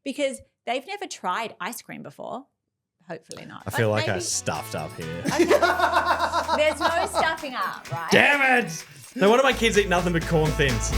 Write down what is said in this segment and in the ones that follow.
because they've never tried ice cream before. Hopefully not. I feel like I stuffed up here. There's no stuffing up, right? Damn it! No wonder my kids eat nothing but corn thins.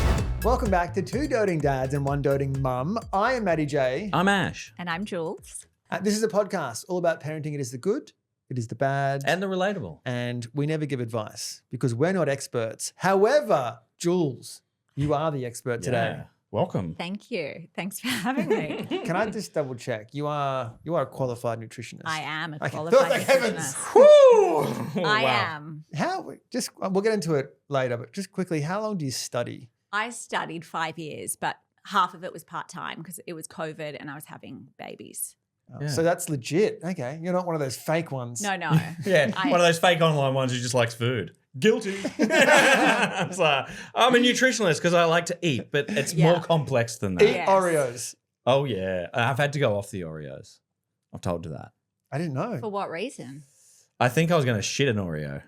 Welcome back to Two Doting Dads and One Doting Mum. I am Maddie J. I'm Ash. And I'm Jules. This is a podcast all about parenting. It is the good, it is the bad. And the relatable. And we never give advice because we're not experts. However, Jules, you are the expert today. Yeah. Welcome. Thank you. Thanks for having me. Can I just double check? You are a qualified nutritionist. I am a Okay. qualified Thank heavens. nutritionist. Woo! I Wow. am. We'll get into it later, but just quickly, how long do you study? I studied 5 years, but half of it was part-time because it was COVID and I was having babies. Yeah. So that's legit. Okay. You're not one of those fake ones. No. Yeah, one of those fake online ones who just likes food. Guilty. It's like, I'm a nutritionist because I like to eat, but it's more complex than that. Eat Yes. Oreos. Oh, yeah. I've had to go off the Oreos. I've told you that. I didn't know. For what reason? I think I was going to shit an Oreo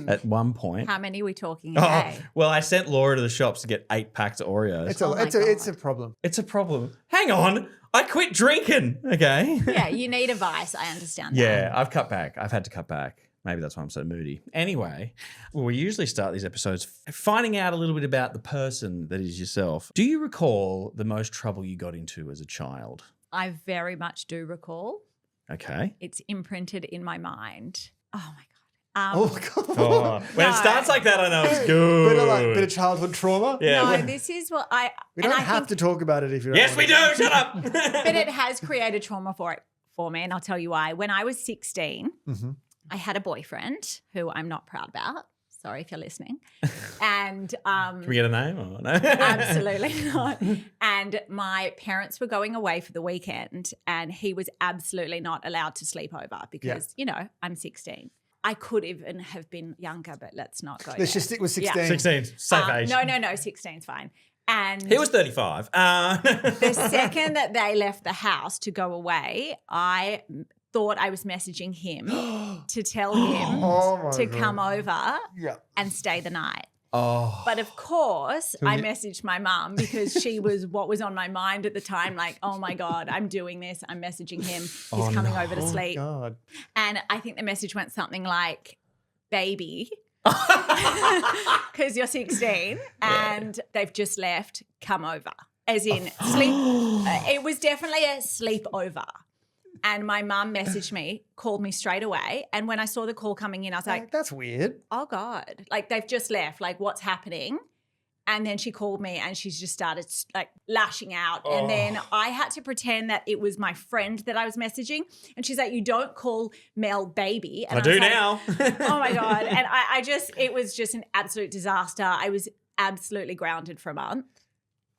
at one point. How many are we talking a day? Well, I sent Laura to the shops to get 8 packs of Oreos. It's Oh my it's a God. problem. It's a problem. Hang on. I quit drinking. Okay. Yeah, you need a vice. I understand that. Yeah, I've cut back. I've had to cut back. Maybe that's why I'm so moody. Anyway, well, we usually start these episodes finding out a little bit about the person that is yourself. Do you recall the most trouble you got into as a child? I very much do recall. Okay. It's imprinted in my mind. Oh, my God. Oh, God. Oh, when it No. starts like that, I know it's good. Bit of childhood trauma. Yeah. No, this is what I... We and don't I have think- to talk about it if you don't Yes, we want do. Shut up. But it has created trauma for me, and I'll tell you why. When I was 16, Mhm. I had a boyfriend who I'm not proud about. Sorry if you're listening. And Can we get a name or no? absolutely not. And my parents were going away for the weekend, and he was absolutely not allowed to sleep over because, I'm 16. I could even have been younger, but let's not go Let's there. just stick with 16. Yeah. 16, safe age. No, 16's fine. And He was 35. the second that they left the house to go away, I thought I was messaging him to tell him Oh my to God. come over Yeah. and stay the night. Oh. But of course, I you- messaged my mum because she was what was on my mind at the time, like, oh my God, I'm doing this. I'm messaging him. He's coming over to Oh, sleep. God. And I think the message went something like, baby, because you're 16 and they've just left, come over. As in sleep. It was definitely a sleepover. And my mum messaged me, called me straight away. And when I saw the call coming in, I was like, That's weird. oh God, like they've just left, like what's happening? And then she called me and she's just started like lashing out. And then I had to pretend that it was my friend that I was messaging. And she's like, you don't call Mel baby. And I was do like, now. oh my God. And it was just an absolute disaster. I was absolutely grounded for a month.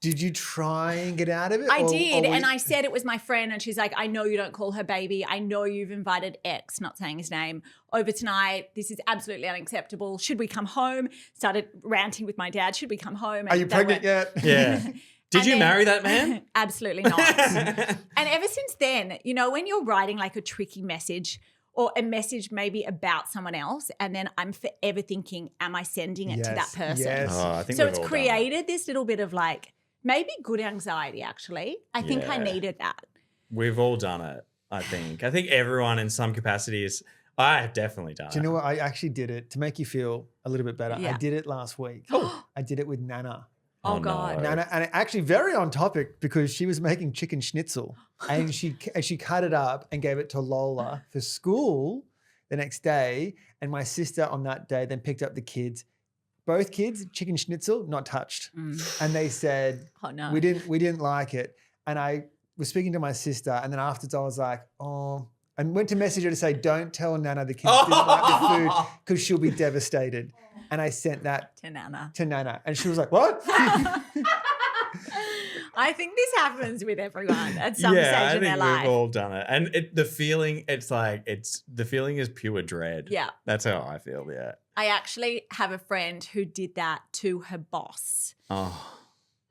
Did you try and get out of it? I or- did. or And I said it was my friend. And she's like, I know you don't call her baby. I know you've invited X, not saying his name, over tonight. This is absolutely unacceptable. Should we come home? Started ranting with my dad. Should we come home? Are you pregnant yet? Yeah. Did And you then- marry that man? Absolutely not. And ever since then, when you're writing like a tricky message or a message maybe about someone else, and then I'm forever thinking, am I sending it to that Yes, person? yes. Oh, I think So we've it's all done created this little bit of like maybe good anxiety, actually. I think I Yeah. needed that. it. We've all done it, I think. I think everyone in some capacity is. I have definitely done it. Do you know what? I actually did it to make you feel a little bit better. I Yeah. did it last week. I did it with Nana. Oh, Oh, God. no. Nana, and actually very on topic because she was making chicken schnitzel and she cut it up and gave it to Lola for school the next day. And my sister on that day then picked up the kids. Both kids, chicken schnitzel, not touched. And they said, Oh, no. we didn't like it. And I was speaking to my sister and then afterwards I was like, oh, and went to message her to say, don't tell Nana the kids didn't like the food because she'll be devastated. And I sent that To Nana. to Nana. And she was like, what? I think this happens with everyone at some yeah, stage I in think their life. we've all done it. And the feeling, the feeling is pure dread. Yeah. That's how I feel, yeah. I actually have a friend who did that to her boss. Oh.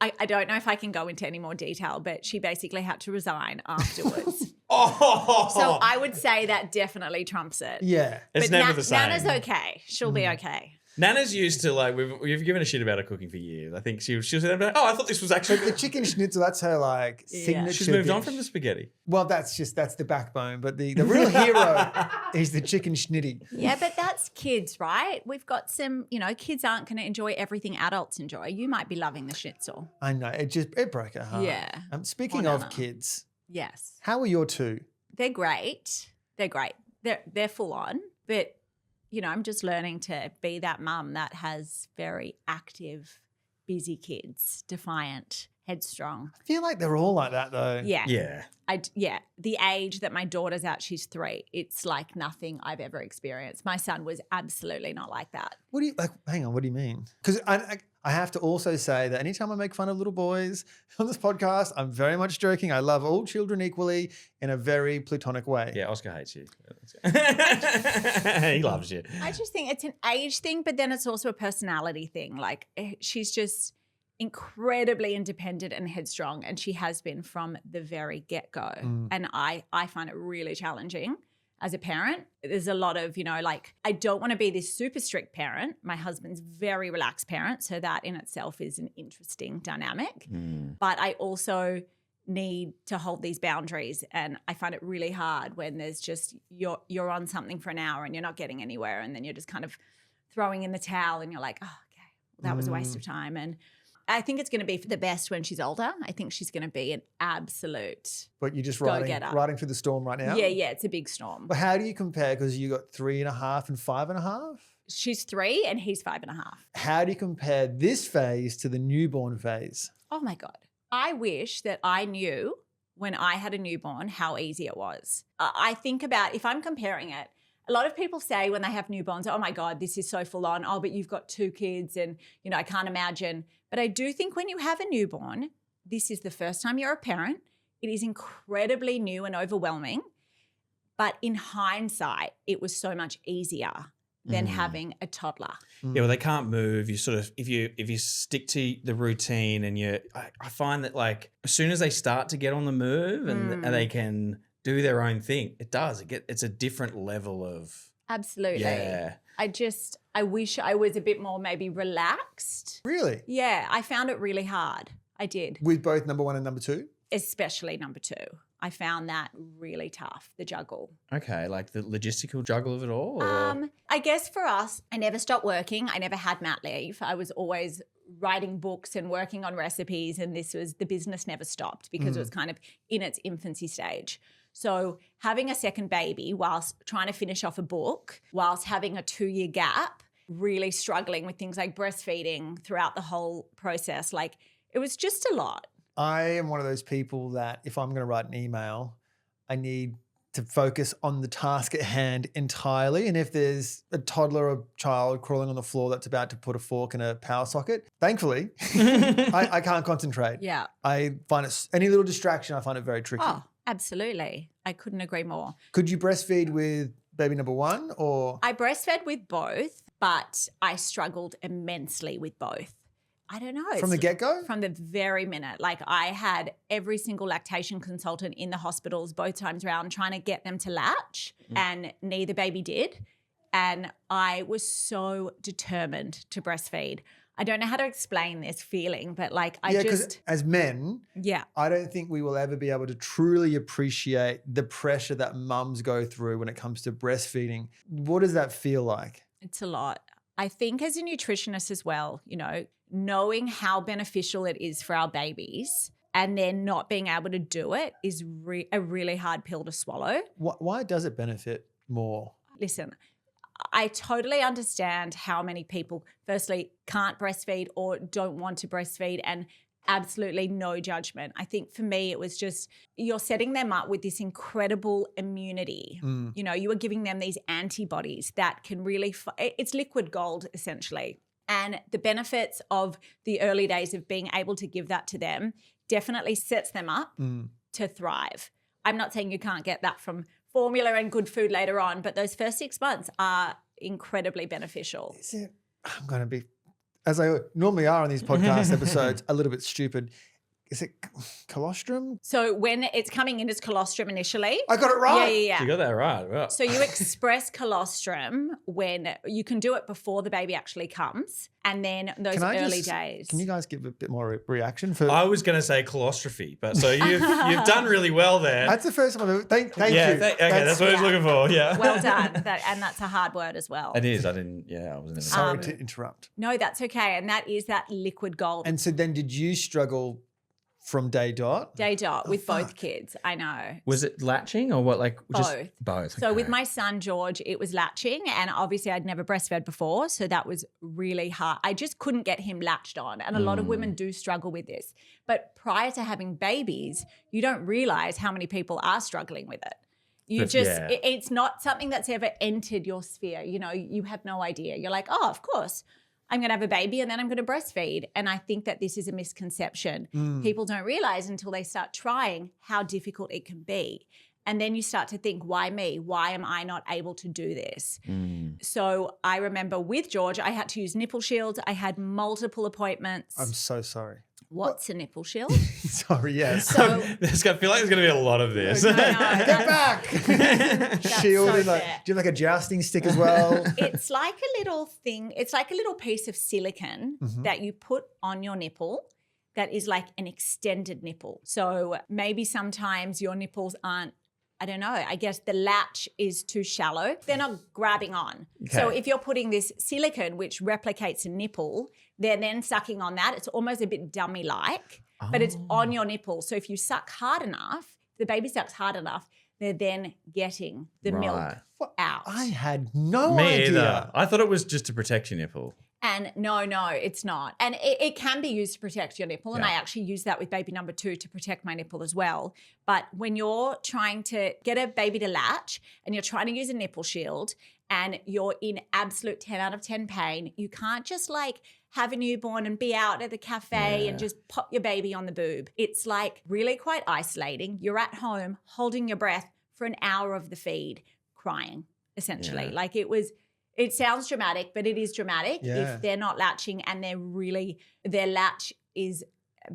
I don't know if I can go into any more detail, but she basically had to resign afterwards. Oh. So I would say that definitely trumps it. Yeah. It's but never the same. Nana's okay. She'll be okay. Nana's used to like we've given a shit about her cooking for years. I think she'll sit there and be like, oh, I thought this was actually The chicken schnitzel, that's her like signature She's moved on dish. from the spaghetti. Well, that's the backbone. But the real hero is the chicken schnitty. Yeah, but that's kids, right? We've got some, kids aren't going to enjoy everything adults enjoy. You might be loving the schnitzel. I know. It broke her heart. Yeah. Speaking Oh, of Nana. kids, Yes. how are your two? They're great. They're full on, but I'm just learning to be that mum that has very active, busy kids, defiant, headstrong. I feel like they're all like that though. Yeah. Yeah. The age that my daughter's at, she's 3. It's like nothing I've ever experienced. My son was absolutely not like that. What do you like? Hang on. What do you mean? Because I have to also say that anytime I make fun of little boys on this podcast, I'm very much joking. I love all children equally in a very platonic way. Yeah, Oscar hates you. He loves you. I just think it's an age thing, but then it's also a personality thing. Like she's just incredibly independent and headstrong, and she has been from the very get-go. And I find it really challenging as a parent. There's a lot of, I don't want to be this super strict parent. My husband's very relaxed parent, so that in itself is an interesting dynamic. But I also need to hold these boundaries, and I find it really hard when there's just you're on something for an hour and you're not getting anywhere, and then you're just kind of throwing in the towel and you're like, oh, okay, well, that was a waste of time. And I think it's going to be for the best when she's older. I think she's going to be an absolute But you're just go-getter. riding through the storm right now? Yeah, it's a big storm. But how do you compare? Because you got 3.5 and 5.5? She's 3 and he's 5.5. How do you compare this phase to the newborn phase? Oh my God. I wish that I knew when I had a newborn how easy it was. I think about if I'm comparing it, a lot of people say when they have newborns, oh my God, this is so full on. Oh, but you've got 2 kids and, I can't imagine. But I do think when you have a newborn, this is the first time you're a parent. It is incredibly new and overwhelming. But in hindsight, it was so much easier than having a toddler. Yeah, well, they can't move. You sort of if you stick to the routine, and I find that like as soon as they start to get on the move and they can do their own thing, it's a different level of Absolutely. Yeah. I wish I was a bit more maybe relaxed. Really? Yeah, I found it really hard. I did. With both number 1 and number 2? Especially number 2. I found that really tough, the juggle. Okay, like the logistical juggle of it all? Or? I guess for us, I never stopped working. I never had mat leave. I was always writing books and working on recipes, and the business never stopped because it was kind of in its infancy stage. So having a second baby whilst trying to finish off a book, whilst having a 2-year gap, really struggling with things like breastfeeding throughout the whole process, like it was just a lot. I am one of those people that if I'm going to write an email, I need to focus on the task at hand entirely. And if there's a toddler or child crawling on the floor that's about to put a fork in a power socket, thankfully, I can't concentrate. Yeah. I find any little distraction, I find it very tricky. Oh, absolutely. I couldn't agree more. Could you breastfeed with baby number 1 or? I breastfed with both, but I struggled immensely with both. I don't know. From the get-go? From the very minute. Like I had every single lactation consultant in the hospitals both times around trying to get them to latch and neither baby did. And I was so determined to breastfeed. I don't know how to explain this feeling, but like because as men, I don't think we will ever be able to truly appreciate the pressure that mums go through when it comes to breastfeeding. What does that feel like? It's a lot. I think as a nutritionist as well, knowing how beneficial it is for our babies and then not being able to do it is a really hard pill to swallow. Why does it benefit more? Listen, I totally understand how many people, firstly, can't breastfeed or don't want to breastfeed, and absolutely no judgment. I think for me, it was just you're setting them up with this incredible immunity. You are giving them these antibodies that can really it's liquid gold, essentially. And the benefits of the early days of being able to give that to them definitely sets them up to thrive. I'm not saying you can't get that from formula and good food later on, but those first 6 months are incredibly beneficial. I'm going to be, as I normally are on these podcast episodes, a little bit stupid. is it colostrum? So when it's coming in as colostrum initially. I got it right. Yeah. You got that right. Wow. So you express colostrum when you can do it before the baby actually comes, and then those early days. Can you guys give a bit more reaction for? I was going to say colostrophy, but so you've done really well there. That's the first one. Thank you. Okay, that's what I was looking for. Yeah. Well done. And that's a hard word as well. It is. I wasn't. Sorry to interrupt. No, that's okay. And that is that liquid gold. And so then did you struggle from day dot? Day dot with both kids. I know. Was it latching or what? Like both. Both. So okay. with my son George, it was latching, and obviously I'd never breastfed before, so that was really hard. I just couldn't get him latched on, and a lot of women do struggle with this. But prior to having babies, you don't realize how many people are struggling with it. It's not something that's ever entered your sphere. You know, you have no idea. You're like, oh, of course, I'm going to have a baby and then I'm going to breastfeed. And I think that this is a misconception. People don't realize until they start trying how difficult it can be. And then you start to think, why me? Why am I not able to do this? So I remember with George, I had to use nipple shields. I had multiple appointments. I'm so sorry. What's a nipple shield? Sorry, yes. So I feel like there's going to be a lot of this. I know, Get back. Shield so and like, fair. do you have like a jousting stick as well? It's like a little thing. It's like a little piece of silicone that you put on your nipple that is like an extended nipple. So maybe sometimes your nipples aren't, I don't know, I guess the latch is too shallow. They're not grabbing on. Okay. So if you're putting this silicone, which replicates a nipple, they're then sucking on that. It's almost a bit dummy-like, but it's on your nipple. So if you suck hard enough, the baby sucks hard enough, they're then getting the milk out. I had no Me idea. either. I thought it was just to protect your nipple. And no, it's not. And it can be used to protect your nipple. And Yeah. I actually use that with baby number 2 to protect my nipple as well. But when you're trying to get a baby to latch and you're trying to use a nipple shield and you're in absolute 10 out of 10 pain, you can't just like have a newborn and be out at the cafe and just pop your baby on the boob. It's like really quite isolating. You're at home holding your breath for an hour of the feed, crying essentially. Yeah. Like it sounds dramatic, but it is dramatic Yeah. if they're not latching and their latch is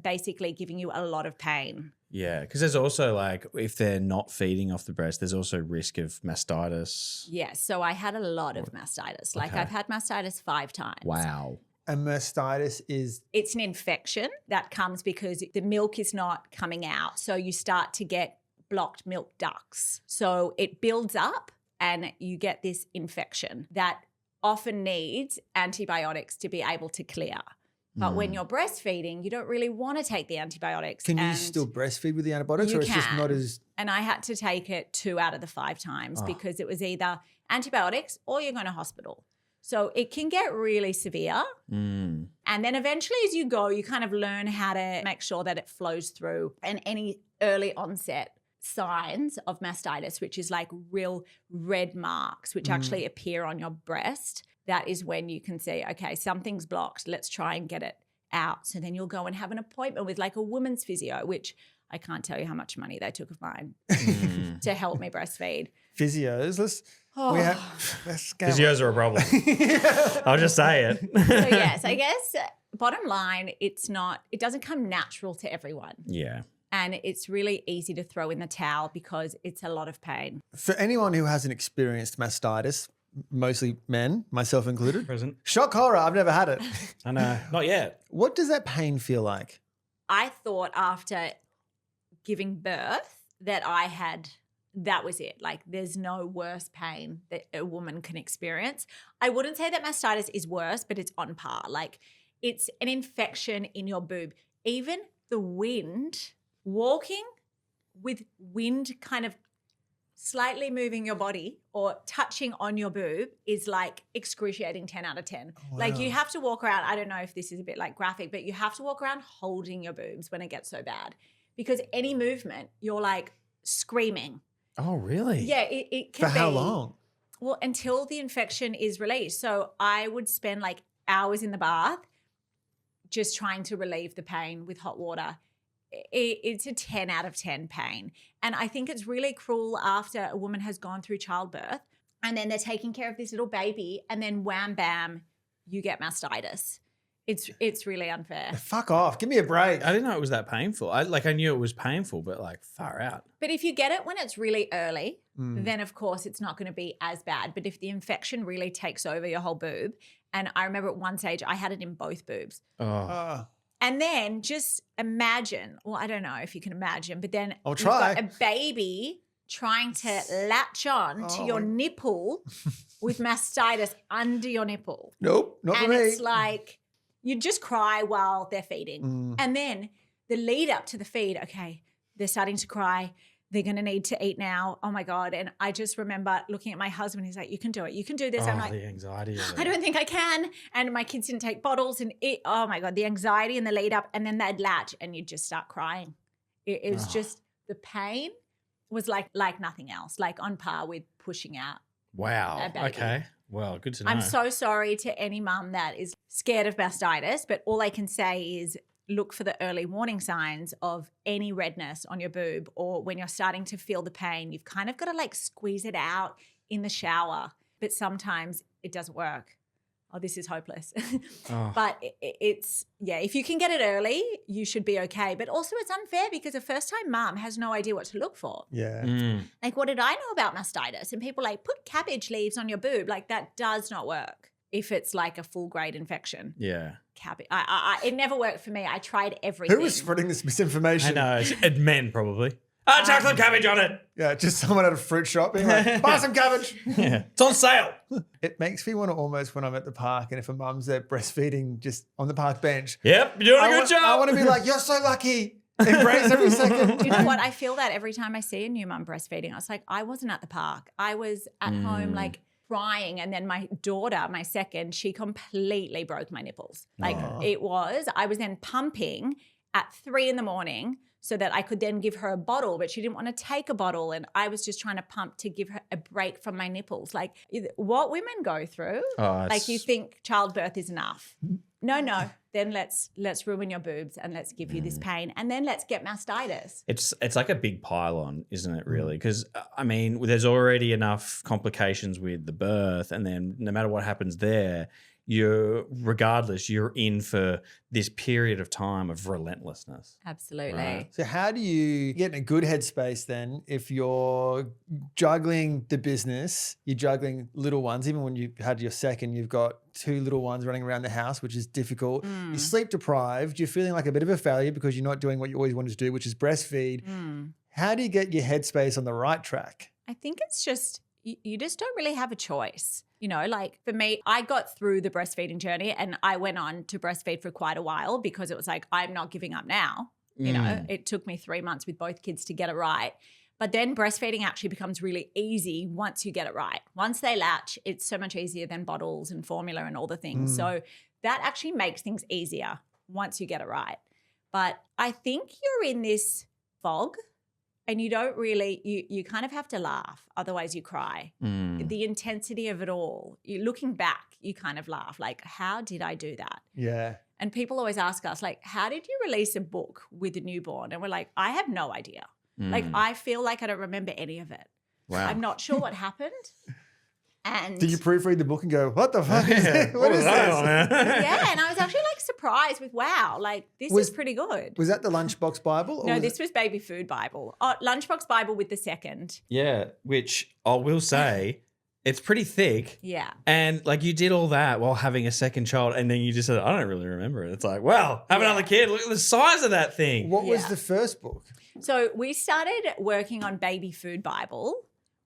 basically giving you a lot of pain. Yeah, because there's also like if they're not feeding off the breast, there's also risk of mastitis. Yes. So I had a lot of mastitis. Like Okay. I've had mastitis 5 times. Wow. And mastitis is It's an infection that comes because the milk is not coming out. So you start to get blocked milk ducts. So it builds up and you get this infection that often needs antibiotics to be able to clear. But when you're breastfeeding, you don't really want to take the antibiotics. Can you and still breastfeed with the antibiotics, you or it's just can. not as? And I had to take it 2 out of the 5 times because it was either antibiotics or you're going to hospital. So it can get really severe. And then eventually as you go, you kind of learn how to make sure that it flows through. And any early onset signs of mastitis, which is like real red marks, which actually appear on your breast, that is when you can say, okay, something's blocked. Let's try and get it out. So then you'll go and have an appointment with like a woman's physio, which I can't tell you how much money they took of mine to help me breastfeed. Physios. Let's go. Physios are a problem. I'll just say it. So yes, I guess bottom line, it doesn't come natural to everyone. Yeah. And it's really easy to throw in the towel because it's a lot of pain. For anyone who hasn't experienced mastitis, mostly men, myself included. Present. Shock horror, I've never had it. I know. Not yet. What does that pain feel like? I thought after giving birth that was it. Like there's no worse pain that a woman can experience. I wouldn't say that mastitis is worse, but it's on par. Like it's an infection in your boob. Even the wind, walking with wind kind of slightly moving your body or touching on your boob is like excruciating 10 out of 10. Wow. Like you have to walk around, I don't know if this is a bit like graphic, but you have to walk around holding your boobs when it gets so bad because any movement, you're like screaming. Oh, really? Yeah, it can For be. how long? Well, until the infection is released. So I would spend like hours in the bath just trying to relieve the pain with hot water. It's a 10 out of 10 pain. And I think it's really cruel after a woman has gone through childbirth and then they're taking care of this little baby and then wham, bam, you get mastitis. It's really unfair. Fuck off. Give me a break. I didn't know it was that painful. I knew it was painful, but like far out. But if you get it when it's really early, then of course it's not going to be as bad. But if the infection really takes over your whole boob, and I remember at one stage I had it in both boobs. Oh. And then just imagine, well, I don't know if you can imagine, but then I'll you've try. got a baby trying to latch on to your nipple with mastitis under your nipple. Nope, not for And me. it's like you just cry while they're feeding. And then the lead up to the feed, okay, they're starting to cry. They're going to need to eat now. Oh, my God. And I just remember looking at my husband. He's like, you can do it. You can do this. I'm like, the anxiety. I don't think I can. And my kids didn't take bottles. And oh, my God, the anxiety and the lead up. And then they'd latch and you'd just start crying. It was just the pain was like nothing else, like on par with pushing out. Wow. A baby. Okay. Well, good to know. I'm so sorry to any mum that is scared of mastitis, but all I can say is look for the early warning signs of any redness on your boob, or when you're starting to feel the pain, you've kind of got to like squeeze it out in the shower, but sometimes it doesn't work. Oh, this is hopeless. But it's, if you can get it early, you should be okay. But also it's unfair because a first-time mum has no idea what to look for. Yeah. Like, what did I know about mastitis? And people like, put cabbage leaves on your boob. Like, that does not work if it's like a full-grade infection. Yeah. Cabbage. It never worked for me. I tried everything. Who was spreading this misinformation? I know. Men probably. Chocolate cabbage on it. Yeah, just someone at a fruit shop being like, buy some cabbage. Yeah. It's on sale. It makes me want to almost, when I'm at the park and if a mum's there breastfeeding just on the park bench. Yep, you're doing a good job. I want to be like, you're so lucky. Embrace every second. Do you know what? I feel that every time I see a new mum breastfeeding. I was like, I wasn't at the park. I was at home like crying. And then my daughter, my second, she completely broke my nipples. Like I was then pumping at 3 a.m. so that I could then give her a bottle, but she didn't want to take a bottle. And I was just trying to pump to give her a break from my nipples. Like what women go through, like you think childbirth is enough. No. Then let's ruin your boobs and let's give you this pain. And then let's get mastitis. It's like a big pile on, isn't it, really? Because, I mean, there's already enough complications with the birth, and then no matter what happens there, you're in for this period of time of relentlessness. Absolutely. Right. So how do you get in a good headspace then if you're juggling the business, you're juggling little ones, even when you had your second, you've got 2 little ones running around the house, which is difficult. You're sleep deprived. You're feeling like a bit of a failure because you're not doing what you always wanted to do, which is breastfeed. How do you get your headspace on the right track? I think it's just, you just don't really have a choice. You know, like for me, I got through the breastfeeding journey and I went on to breastfeed for quite a while because it was like, I'm not giving up now. You know, it took me 3 months with both kids to get it right. But then breastfeeding actually becomes really easy once you get it right. Once they latch, it's so much easier than bottles and formula and all the things. So that actually makes things easier once you get it right. But I think you're in this fog and you don't really, you kind of have to laugh. Otherwise you cry. The intensity of it all, you looking back, you kind of laugh like, how did I do that? Yeah. And people always ask us like, how did you release a book with a newborn? And we're like, I have no idea. Like, I feel like I don't remember any of it. Wow. I'm not sure what happened. And Did you proofread the book and go, what the fuck is this? What is this? yeah, and I was actually like surprised with, wow, like this is pretty good. Was that the Lunchbox Bible? Or No, was this was Baby Food Bible. Oh, Lunchbox Bible with the second. Yeah, which I will say, it's pretty thick. Yeah. And like you did all that while having a second child, and then you just said, I don't really remember it. It's like, well, have another kid. Look at the size of that thing. What was the first book? So we started working on Baby Food Bible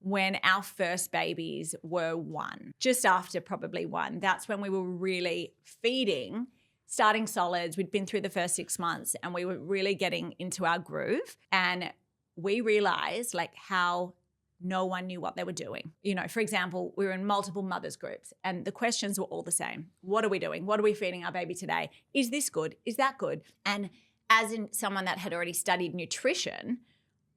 when our first babies were 1, just after probably 1. That's when we were really feeding, starting solids. We'd been through the first 6 months and we were really getting into our groove. And we realized like how no one knew what they were doing. You know, for example, we were in multiple mothers groups and the questions were all the same. What are we doing? What are we feeding our baby today? Is this good? Is that good? And as in someone that had already studied nutrition,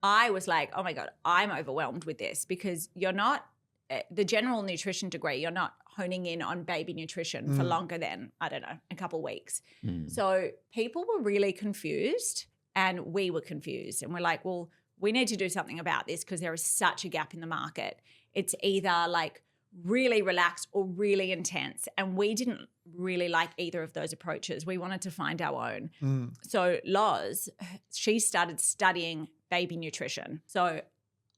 I was like, oh my God, I'm overwhelmed with this because you're not, the general nutrition degree, you're not honing in on baby nutrition for longer than, I don't know, a couple of weeks. So people were really confused and we were confused. And we're like, well, we need to do something about this because there is such a gap in the market. It's either like really relaxed or really intense. And we didn't really like either of those approaches. We wanted to find our own. So Loz, she started studying baby nutrition. So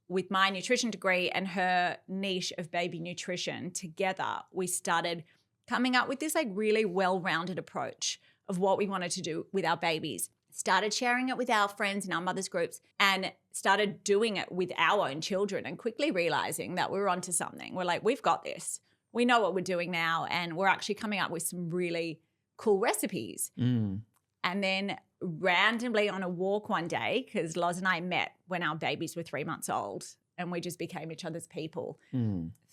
with my nutrition degree and her niche of baby nutrition together, we started coming up with this like really well-rounded approach of what we wanted to do with our babies. Started sharing it with our friends in our mothers groups and started doing it with our own children and quickly realizing that we were onto something. We're like, we've got this. We know what we're doing now, and we're actually coming up with some really cool recipes. And then randomly on a walk one day, because Loz and I met when our babies were 3 months old, and we just became each other's people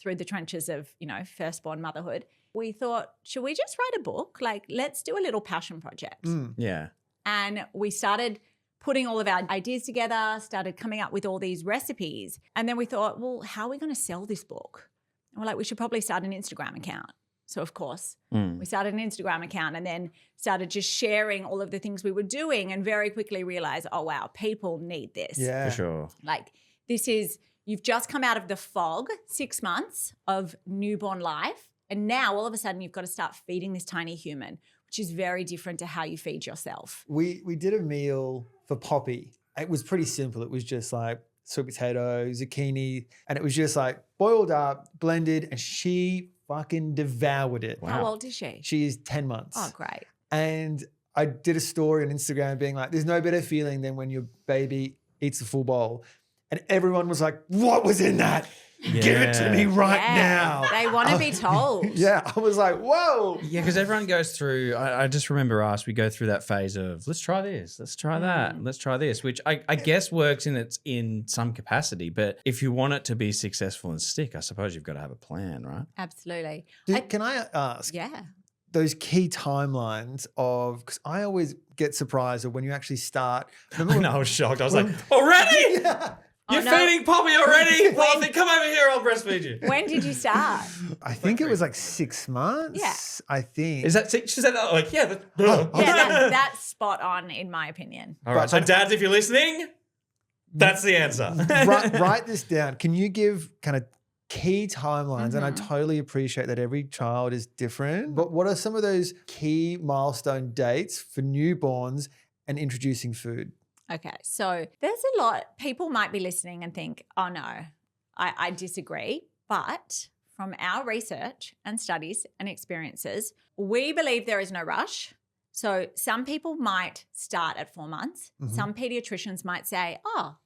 through the trenches of, firstborn motherhood. We thought, should we just write a book? Like, let's do a little passion project. Yeah. And we started putting all of our ideas together, started coming up with all these recipes. And then we thought, well, how are we going to sell this book? And we're like, we should probably start an Instagram account. So, of course, we started an Instagram account and then started just sharing all of the things we were doing and very quickly realized, oh, wow, people need this. Yeah. For sure. Like, you've just come out of the fog, 6 months of newborn life. And now all of a sudden you've got to start feeding this tiny human, which is very different to how you feed yourself. We did a meal for Poppy. It was pretty simple. It was just like sweet potato, zucchini, and it was just like boiled up, blended, and she fucking devoured it. Wow. How old is she? She is 10 months. Oh, great. And I did a story on Instagram being like, there's no better feeling than when your baby eats a full bowl. And everyone was like, what was in that? Give it to me right now. They want to be told. Yeah. I was like, whoa. Yeah, because everyone goes through, I just remember we go through that phase of let's try this, let's try that, let's try this, which I guess works in some capacity. But if you want it to be successful and stick, I suppose you've got to have a plan, right? Absolutely. Can I ask? Yeah. Those key timelines of, because I always get surprised of when you actually start. I know, I was shocked. I was like, already? Yeah. You're feeding Poppy already? Well, then come over here, I'll breastfeed you. When did you start? I think it was like 6 months. Yeah. I think. Is that, she said that like, yeah. That's spot on in my opinion. All right, so dads, if you're listening, that's the answer. Write this down. Can you give kind of key timelines? And I totally appreciate that every child is different. But what are some of those key milestone dates for newborns and introducing food? Okay, so there's a lot. People might be listening and think, oh no, I disagree. But from our research and studies and experiences, we believe there is no rush. So some people might start at 4 months. Some pediatricians might say,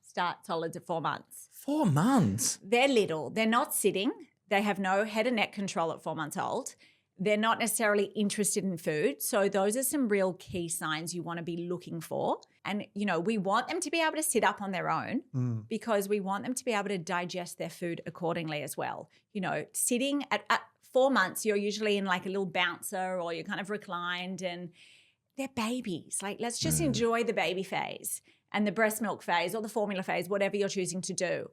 start solids at 4 months. 4 months? They're little. They're not sitting. They have no head and neck control at 4 months old. They're not necessarily interested in food. So those are some real key signs you want to be looking for. And, we want them to be able to sit up on their own because we want them to be able to digest their food accordingly as well. Sitting at 4 months, you're usually in like a little bouncer or you're kind of reclined and they're babies. Like, let's just enjoy the baby phase and the breast milk phase or the formula phase, whatever you're choosing to do.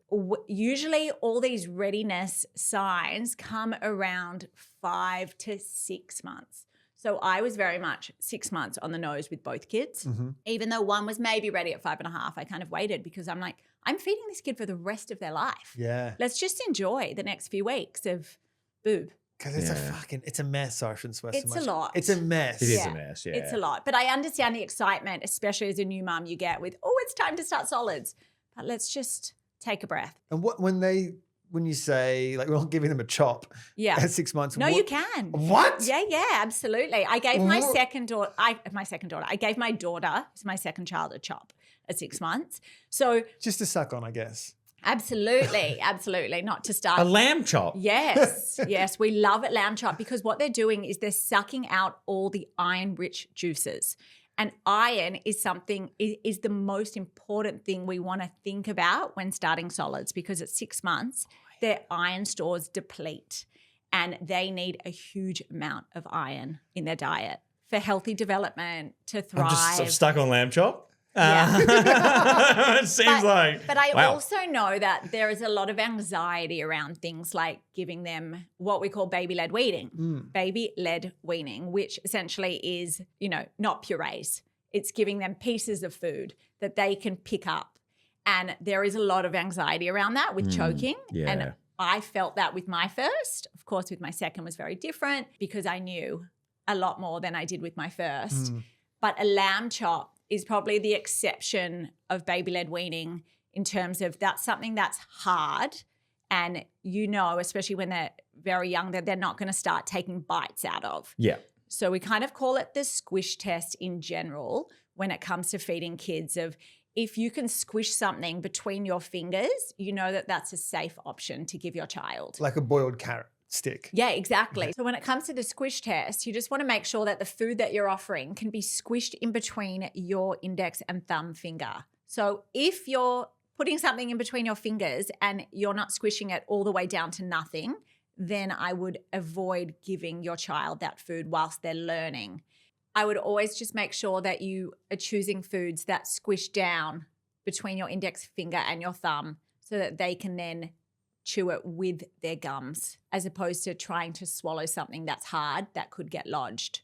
Usually all these readiness signs come around 5 to 6 months. So I was very much 6 months on the nose with both kids. Even though one was maybe ready at 5.5, I kind of waited because I'm like, I'm feeding this kid for the rest of their life. Yeah. Let's just enjoy the next few weeks of boob. Because it's a mess. Sorry, I shouldn't swear so much. It's a lot. It's a mess. It is a mess, yeah. It's a lot. But I understand the excitement, especially as a new mum you get with, it's time to start solids. But let's just take a breath. And when you say, like, we're not giving them a chop at 6 months. No, you can. What? Yeah, absolutely. I gave my second daughter, I gave my daughter, who's my second child, a chop at 6 months. So just to suck on, I guess. Absolutely. Not to start. A lamb chop? Yes. We love it, lamb chop, because what they're doing is they're sucking out all the iron-rich juices. And iron is the most important thing we want to think about when starting solids, because at 6 months, their iron stores deplete and they need a huge amount of iron in their diet for healthy development, to thrive. I'm stuck on lamb chop. Yeah. It seems like. But I also know that there is a lot of anxiety around things like giving them what we call baby-led weaning. Baby-led weaning, which essentially is, not purees. It's giving them pieces of food that they can pick up. And there is a lot of anxiety around that with choking. Yeah. And I felt that with my first. Of course, with my second was very different because I knew a lot more than I did with my first. But a lamb chop is probably the exception of baby-led weaning in terms of that's something that's hard. And especially when they're very young, that they're not going to start taking bites out of. Yeah. So we kind of call it the squish test in general when it comes to feeding kids of if you can squish something between your fingers, that that's a safe option to give your child. Like a boiled carrot stick. Yeah, exactly. So when it comes to the squish test, you just want to make sure that the food that you're offering can be squished in between your index and thumb finger. So if you're putting something in between your fingers and you're not squishing it all the way down to nothing, then I would avoid giving your child that food whilst they're learning. I would always just make sure that you are choosing foods that squish down between your index finger and your thumb so that they can then chew it with their gums as opposed to trying to swallow something that's hard that could get lodged.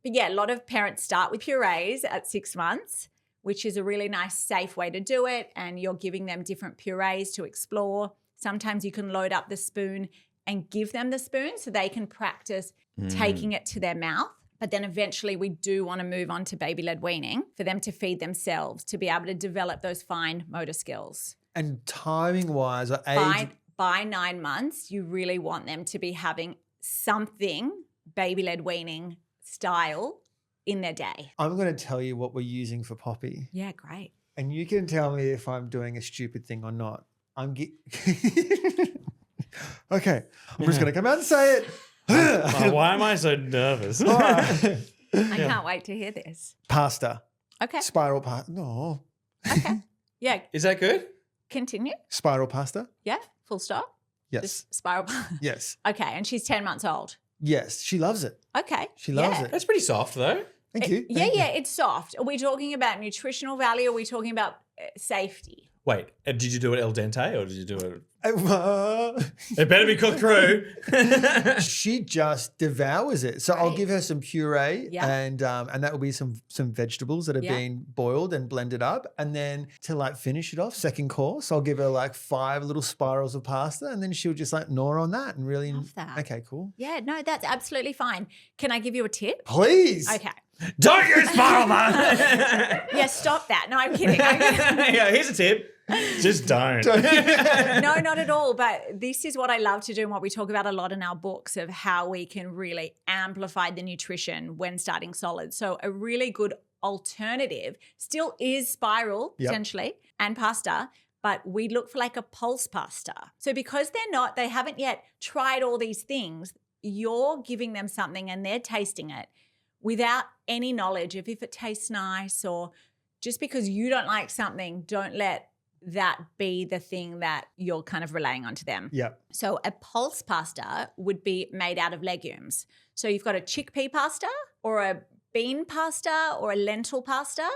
But yeah, a lot of parents start with purees at 6 months, which is a really nice, safe way to do it. And you're giving them different purees to explore. Sometimes you can load up the spoon and give them the spoon so they can practice taking it to their mouth. But then eventually we do want to move on to baby-led weaning for them to feed themselves, to be able to develop those fine motor skills. And timing-wise or age? By 9 months, you really want them to be having something baby-led weaning style in their day. I'm going to tell you what we're using for Poppy. Yeah, great. And you can tell me if I'm doing a stupid thing or not. Okay, I'm just going to come out and say it. Why am I so nervous? All right. I can't wait to hear this. Pasta. Okay. Spiral pasta. No. Okay. Yeah. Is that good? Continue. Spiral pasta. Yeah. Full stop. Yes. Just spiral. Yes. Okay. And she's 10 months old. Yes. She loves it. Okay. She loves it. That's pretty soft though. Thank you. Yeah. It's soft. Are we talking about nutritional value? Or are we talking about safety? Wait, did you do it al dente or did you do it? you. It better be cooked through. She just devours it. So I'll Right. give her some puree Yeah. and that will be some vegetables that have Yeah. been boiled and blended up. And then to finish it off, second course, I'll give her 5 little spirals of pasta and then she'll just gnaw on that and really. Love that. Okay, cool. Yeah. No, that's absolutely fine. Can I give you a tip? Please. Okay. Don't use spiral, man. Yeah. Stop that. No, I'm kidding. Yeah, here's a tip. Just don't. No, not at all. But this is what I love to do and what we talk about a lot in our books of how we can really amplify the nutrition when starting solids. So a really good alternative still is spiral, Yep. potentially, and pasta, but we look for a pulse pasta. So because they haven't yet tried all these things, you're giving them something and they're tasting it without any knowledge of if it tastes nice, or just because you don't like something, don't let that be the thing that you're kind of relaying onto them. Yep. So a pulse pasta would be made out of legumes. So you've got a chickpea pasta or a bean pasta or a lentil pasta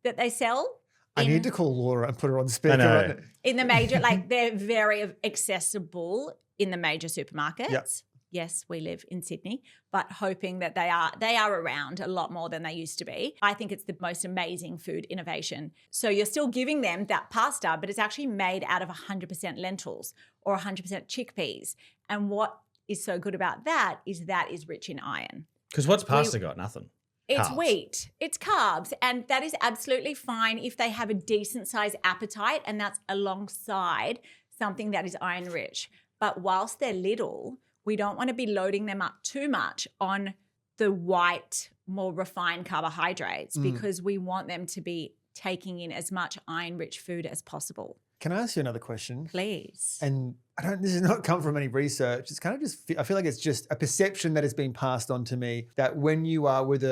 that they sell. I need to call Laura and put her on speaker. I know. Right now. In the major, they're very accessible in the major supermarkets. Yep. Yes, we live in Sydney, but hoping that they are around a lot more than they used to be. I think it's the most amazing food innovation. So you're still giving them that pasta, but it's actually made out of 100% lentils or 100% chickpeas. And what is so good about that is rich in iron. Because what's pasta got? Nothing. It's Carbs. wheat, it's carbs, and that is absolutely fine if they have a decent size appetite and that's alongside something that is iron rich. But whilst they're little, we don't want to be loading them up too much on the white, more refined carbohydrates because we want them to be taking in as much iron-rich food as possible. Can I ask you another question? Please. And this has not come from any research. It's kind of I feel like it's just a perception that has been passed on to me that when you are with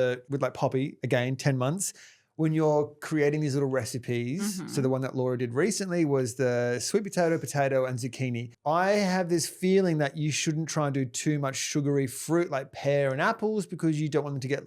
Poppy, again, 10 months, when you're creating these little recipes, so the one that Laura did recently was the sweet potato, and zucchini. I have this feeling that you shouldn't try and do too much sugary fruit like pear and apples because you don't want them to get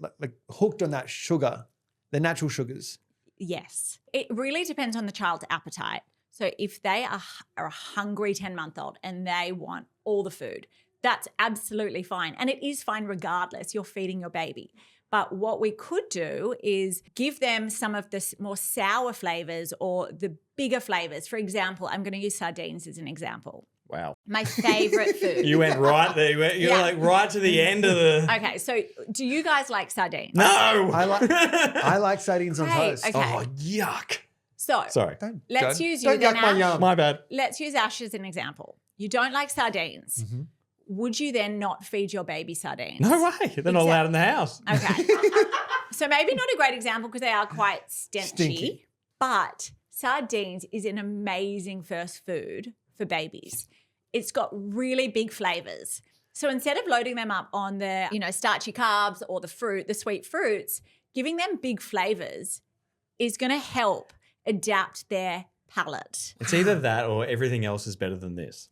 hooked on that sugar, the natural sugars. Yes. It really depends on the child's appetite. So if they are a hungry 10-month-old and they want all the food, that's absolutely fine. And it is fine regardless. You're feeding your baby. But what we could do is give them some of the more sour flavors or the bigger flavors. For example, I'm going to use sardines as an example. Wow. My favorite food. You went right there. You were Yeah. like right to the end of the. Okay, so do you guys like sardines? No. I like sardines on Great, toast. okay. Oh, yuck. So Sorry. let's use you don't then, yuck my Ash. yum. My bad. Let's use Ash as an example. You don't like sardines. Mm-hmm. Would you then not feed your baby sardines? No way. They're not allowed in the house. Okay. So maybe not a great example because they are quite Stinky. but sardines is an amazing first food for babies. It's got really big flavors. So instead of loading them up on the, starchy carbs or the fruit, the sweet fruits, giving them big flavors is going to help adapt their palate. It's either that or everything else is better than this.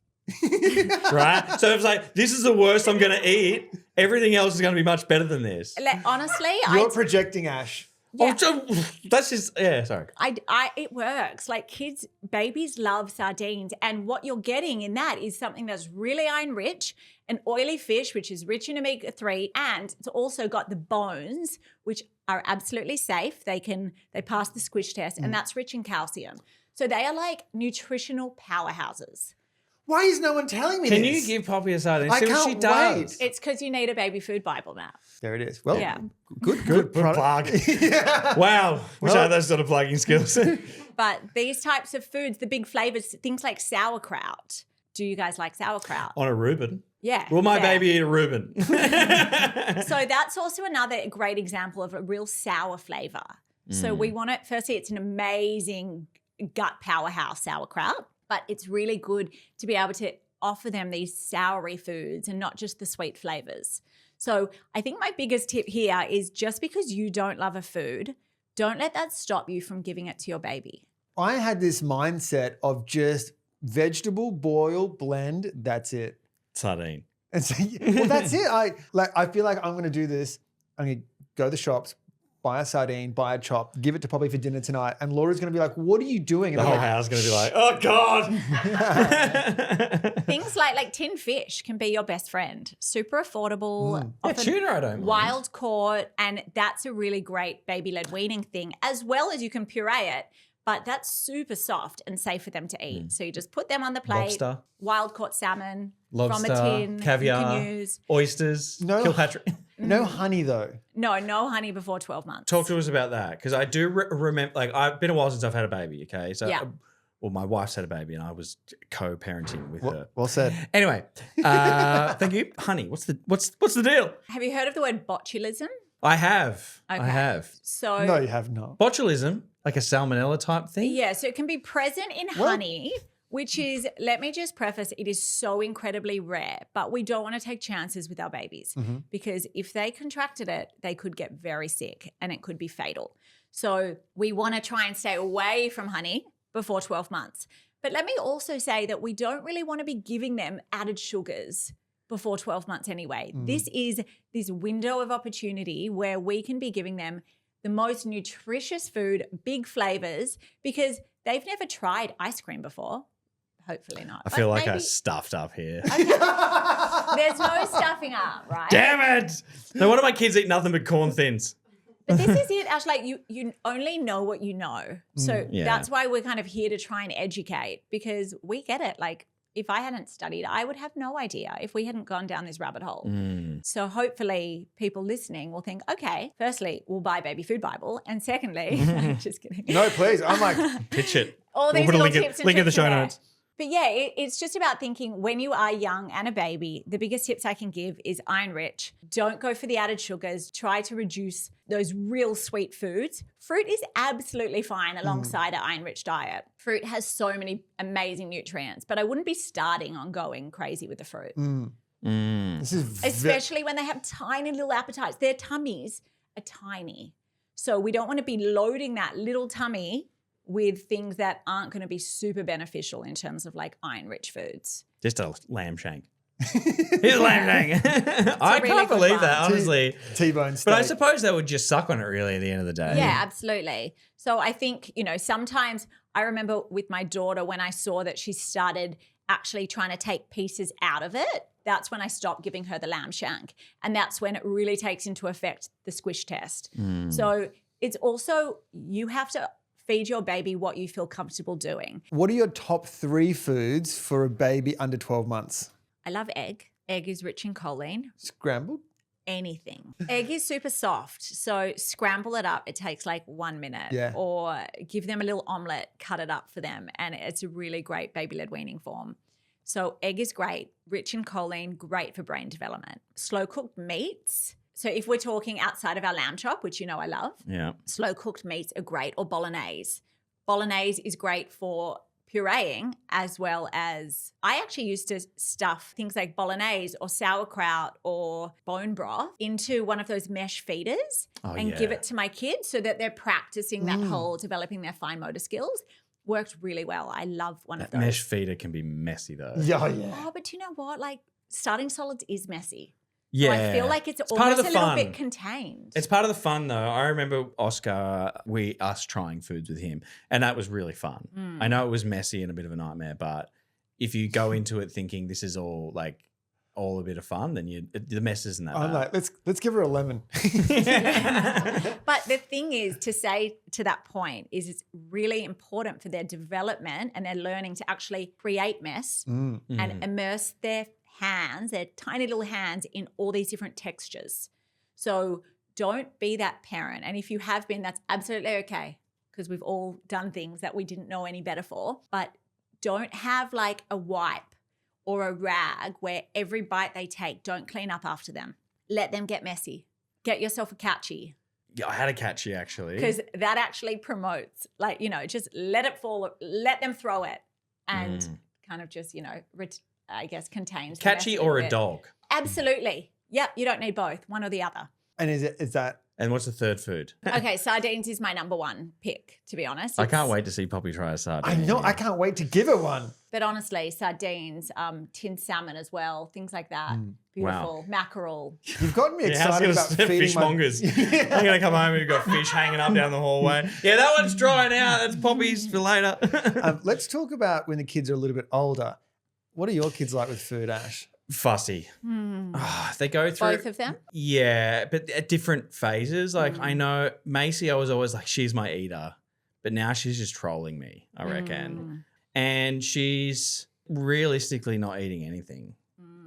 Right? So it's like, this is the worst I'm going to eat. Everything else is going to be much better than this. Honestly, You're projecting, Ash. Yeah. That's just, sorry. It works. Like babies love sardines. And what you're getting in that is something that's really iron rich, an oily fish, which is rich in omega-3, and it's also got the bones, which are absolutely safe. They pass the squish test, and that's rich in calcium. So they are like nutritional powerhouses. Why is no one telling me Can this? you give Poppy a sardine? I See what she can't does. wait. It's because you need a baby food Bible now. There it is. Well, Yeah. good plug. Yeah. Wow. Wish I Well- had those sort of plugging skills. But these types of foods, the big flavors, things like sauerkraut. Do you guys like sauerkraut? On a Reuben. Yeah. Will my yeah. baby eat a Reuben? So that's also another great example of a real sour flavor. So we want it, firstly, it's an amazing gut powerhouse sauerkraut, but it's really good to be able to offer them these soury foods and not just the sweet flavors. So I think my biggest tip here is just because you don't love a food, don't let that stop you from giving it to your baby. I had this mindset of just vegetable, boil, blend, that's it. Sardine. And so, well, that's it. I feel like I'm going to do this. I'm going to go to the shops, buy a sardine, buy a chop, give it to Poppy for dinner tonight. And Laura's going to be like, what are you doing? And The I'm whole like, house is going to be like, oh, God. Things like tin fish can be your best friend. Super affordable. Yeah, often tuna I don't mind. wild caught, and that's a really great baby-led weaning thing, as well as you can puree it, but that's super soft and safe for them to eat. So you just put them on the plate. Lobster. Wild caught salmon Lobster, from a tin. caviar, You can use. oysters, No. Kilpatrick. no honey though. No honey before 12 months. Talk to us about that, because I do remember, like, I've been a while since I've had a baby, okay? So, Yeah. well, my wife's had a baby and I was co-parenting with her. Well said. Anyway, thank you. Honey, what's the deal? Have you heard of the word botulism? I have. Okay. I have. So No, you have not. Botulism, like a salmonella type thing? yeah, so it can be present in honey, which is, let me just preface, it is so incredibly rare, but we don't want to take chances with our babies because if they contracted it, they could get very sick and it could be fatal. So we want to try and stay away from honey before 12 months. But let me also say that we don't really want to be giving them added sugars before 12 months anyway. This is this window of opportunity where we can be giving them the most nutritious food, big flavors, because they've never tried ice cream before. Hopefully not. I feel But like I maybe- stuffed up here. There's no stuffing up, right? Damn it! No wonder my kids eat nothing but corn thins. But this is it, Ash. Like you only know what you know. So Yeah. that's why we're kind of here to try and educate, because we get it. Like if I hadn't studied, I would have no idea if we hadn't gone down this rabbit hole. So hopefully people listening will think, okay, firstly, we'll buy Baby Food Bible. And secondly, just kidding. No, please. I'm like, Pitch it. All We'll these put a little link in- tips and link in the tricks show are there. notes. But yeah, it's just about thinking when you are young and a baby, the biggest tips I can give is iron rich. Don't go for the added sugars. Try to reduce those real sweet foods. Fruit is absolutely fine alongside an iron rich diet. Fruit has so many amazing nutrients, but I wouldn't be starting on going crazy with the fruit, this is especially when they have tiny little appetites. Their tummies are tiny. So we don't want to be loading that little tummy with things that aren't going to be super beneficial in terms of like iron-rich foods. Just a lamb shank. Here's a lamb shank. I really can't good believe one. that, honestly. T-bone steak. But I suppose they would just suck on it really at the end of the day. Yeah, absolutely. So I think, sometimes I remember with my daughter when I saw that she started actually trying to take pieces out of it, that's when I stopped giving her the lamb shank. And that's when it really takes into effect the squish test. So it's also, you have to feed your baby what you feel comfortable doing. What are your top 3 foods for a baby under 12 months? I love egg. Egg is rich in choline. Scrambled? Anything. Egg is super soft. So scramble it up. It takes like 1 minute. Yeah. Or give them a little omelette, cut it up for them. And it's a really great baby-led weaning form. So egg is great, rich in choline, great for brain development. Slow cooked meats. So if we're talking outside of our lamb chop, which you know I love, slow cooked meats are great, or bolognese. Bolognese is great for pureeing, as well as I actually used to stuff things like bolognese or sauerkraut or bone broth into one of those mesh feeders and give it to my kids so that they're practicing that whole developing their fine motor skills. Worked really well. I love one of those. Mesh feeder can be messy though. Yeah. Oh, but do you know what? Like starting solids is messy. Yeah. So I feel like it's part almost of the a little fun. bit contained. It's part of the fun though. I remember Oscar, us trying foods with him, and that was really fun. I know it was messy and a bit of a nightmare, but if you go into it thinking this is all a bit of fun, then the mess isn't that I'm bad. like, let's give her a lemon. But the thing is, to say to that point is it's really important for their development and their learning to actually create mess and immerse their hands, their tiny little hands, in all these different textures. So don't be that parent. And if you have been, that's absolutely okay, because we've all done things that we didn't know any better for. But don't have like a wipe or a rag where every bite they take, don't clean up after them. Let them get messy. Get yourself a catchy. Yeah, I had a catchy actually. Because that actually promotes, just let it fall, let them throw it and kind of just, I guess contains. Catchy or a dog? Absolutely. Yeah, you don't need both, one or the other. And is that? And what's the third food? Okay, sardines is my number one pick, to be honest. I can't wait to see Poppy try a sardine. I know. I can't wait to give her one. But honestly, sardines, tinned salmon as well, things like that. Beautiful. Wow. Mackerel. You've got me excited about feeding fishmongers. I'm going to come home and we've got fish hanging up down the hallway. Yeah, that one's drying out. That's Poppy's for later. Let's talk about when the kids are a little bit older. What are your kids like with food, Ash? Fussy. They go through Both of them? Yeah, but at different phases. Like I know Macy, I was always like, she's my eater, but now she's just trolling me, I reckon. And she's realistically not eating anything.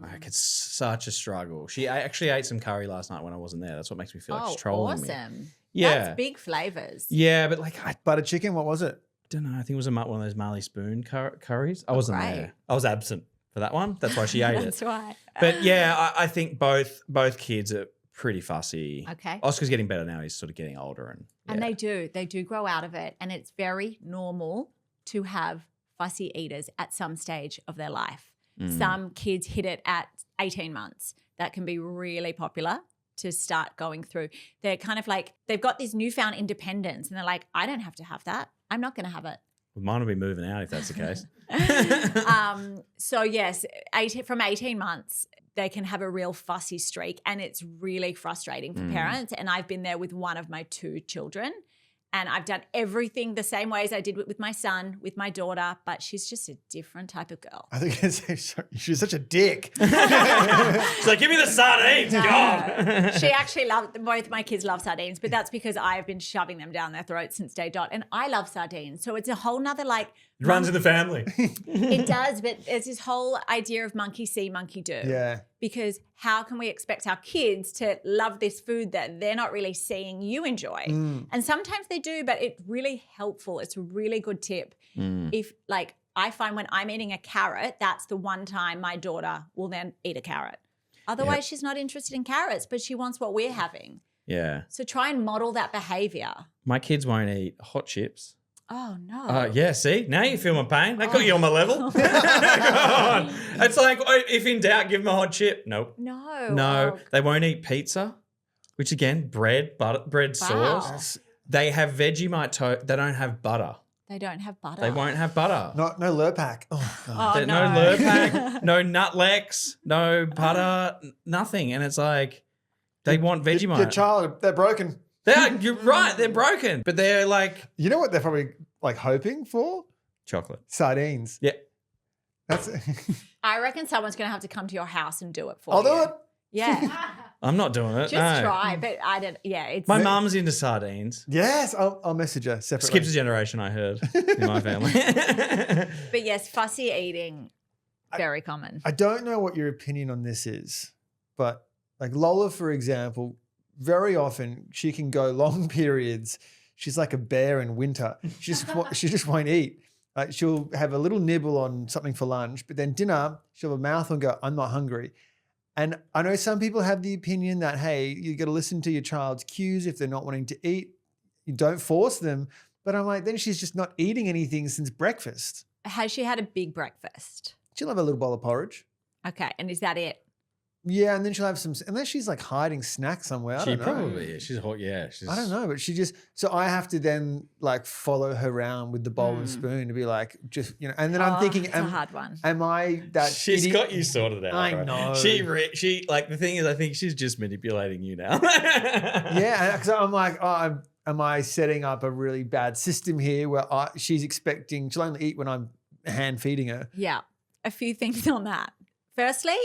Like it's such a struggle. She actually ate some curry last night when I wasn't there. That's what makes me feel like she's trolling me. Awesome. Yeah. That's big flavors. Yeah, but like I Butter chicken, what was it? don't know. I think it was one of those Marley Spoon curries. I wasn't great. there. I was absent for that one. That's why she ate That's it. right. But yeah, I think both kids are pretty fussy. Okay. Oscar's getting better now. He's sort of getting older And they do grow out of it. And it's very normal to have fussy eaters at some stage of their life. Some kids hit it at 18 months. That can be really popular to start going through. They're kind of like, they've got this newfound independence and they're like, I don't have to have that. I'm not going to have it. Well, mine will be moving out if that's the case. So yes, from 18 months, they can have a real fussy streak and it's really frustrating for parents. And I've been there with one of my 2 children and I've done everything the same way as I did with my son, with my daughter, but she's just a different type of girl. I think she's such a dick. She's like, give me the sardines, God. She actually both my kids love sardines, but that's because I've been shoving them down their throats since day dot. And I love sardines. So it's a whole nother It runs in the family. It does, but it's this whole idea of monkey see, monkey do. Yeah. Because how can we expect our kids to love this food that they're not really seeing you enjoy? And sometimes they do, but it's really helpful. It's a really good tip. If I find when I'm eating a carrot, that's the one time my daughter will then eat a carrot. Otherwise, she's not interested in carrots, but she wants what we're having. Yeah. So try and model that behavior. My kids won't eat hot chips. Oh, no. Yeah, see? Now you feel my pain. That got you on my level. Come on. It's like, if in doubt, give them a hot chip. Nope. No. They won't eat pizza, which again, bread sauce. They have Vegemite toast. They don't have butter. They don't have butter. They won't have butter. No Lurpak. Oh, God. No Lurpak, no Nutlex, no butter, nothing. And it's like, they want Vegemite. Your child, they're broken. You're right. They're broken. But they're like. You know what they're probably hoping for? Chocolate. Sardines. Yeah. That's. I reckon someone's going to have to come to your house and do it for I'll you. do it. Yeah. I'm not doing it. Just no. try, but I don't. Yeah, it's My mum's into sardines. Yes, I'll message her separately. Skips a generation, I heard, in my family. But yes, fussy eating, very common. I don't know what your opinion on this is, but like Lola, for example, very often she can go long periods. She's like a bear in winter. She just won't eat. She'll have a little nibble on something for lunch, but then dinner, she'll have a mouthful and go, I'm not hungry. And I know some people have the opinion that, hey, you got to listen to your child's cues if they're not wanting to eat. You don't force them. But I'm like, then she's just not eating anything since breakfast. Has she had a big breakfast? She'll have a little bowl of porridge. Okay, and is that it? Yeah, and then she'll have some, unless she's like hiding snacks somewhere. I She don't know. probably is. She's hot. Yeah. I don't know, but so I have to then like follow her around with the bowl and spoon to be like, just, and then I'm thinking, It's a hard one. am I that She's idiot? got you sorted out. I bro. know. She like the thing is, I think she's just manipulating you now. Yeah, because I'm like, am I setting up a really bad system here where she's expecting, she'll only eat when I'm hand feeding her. Yeah, a few things on that. Firstly,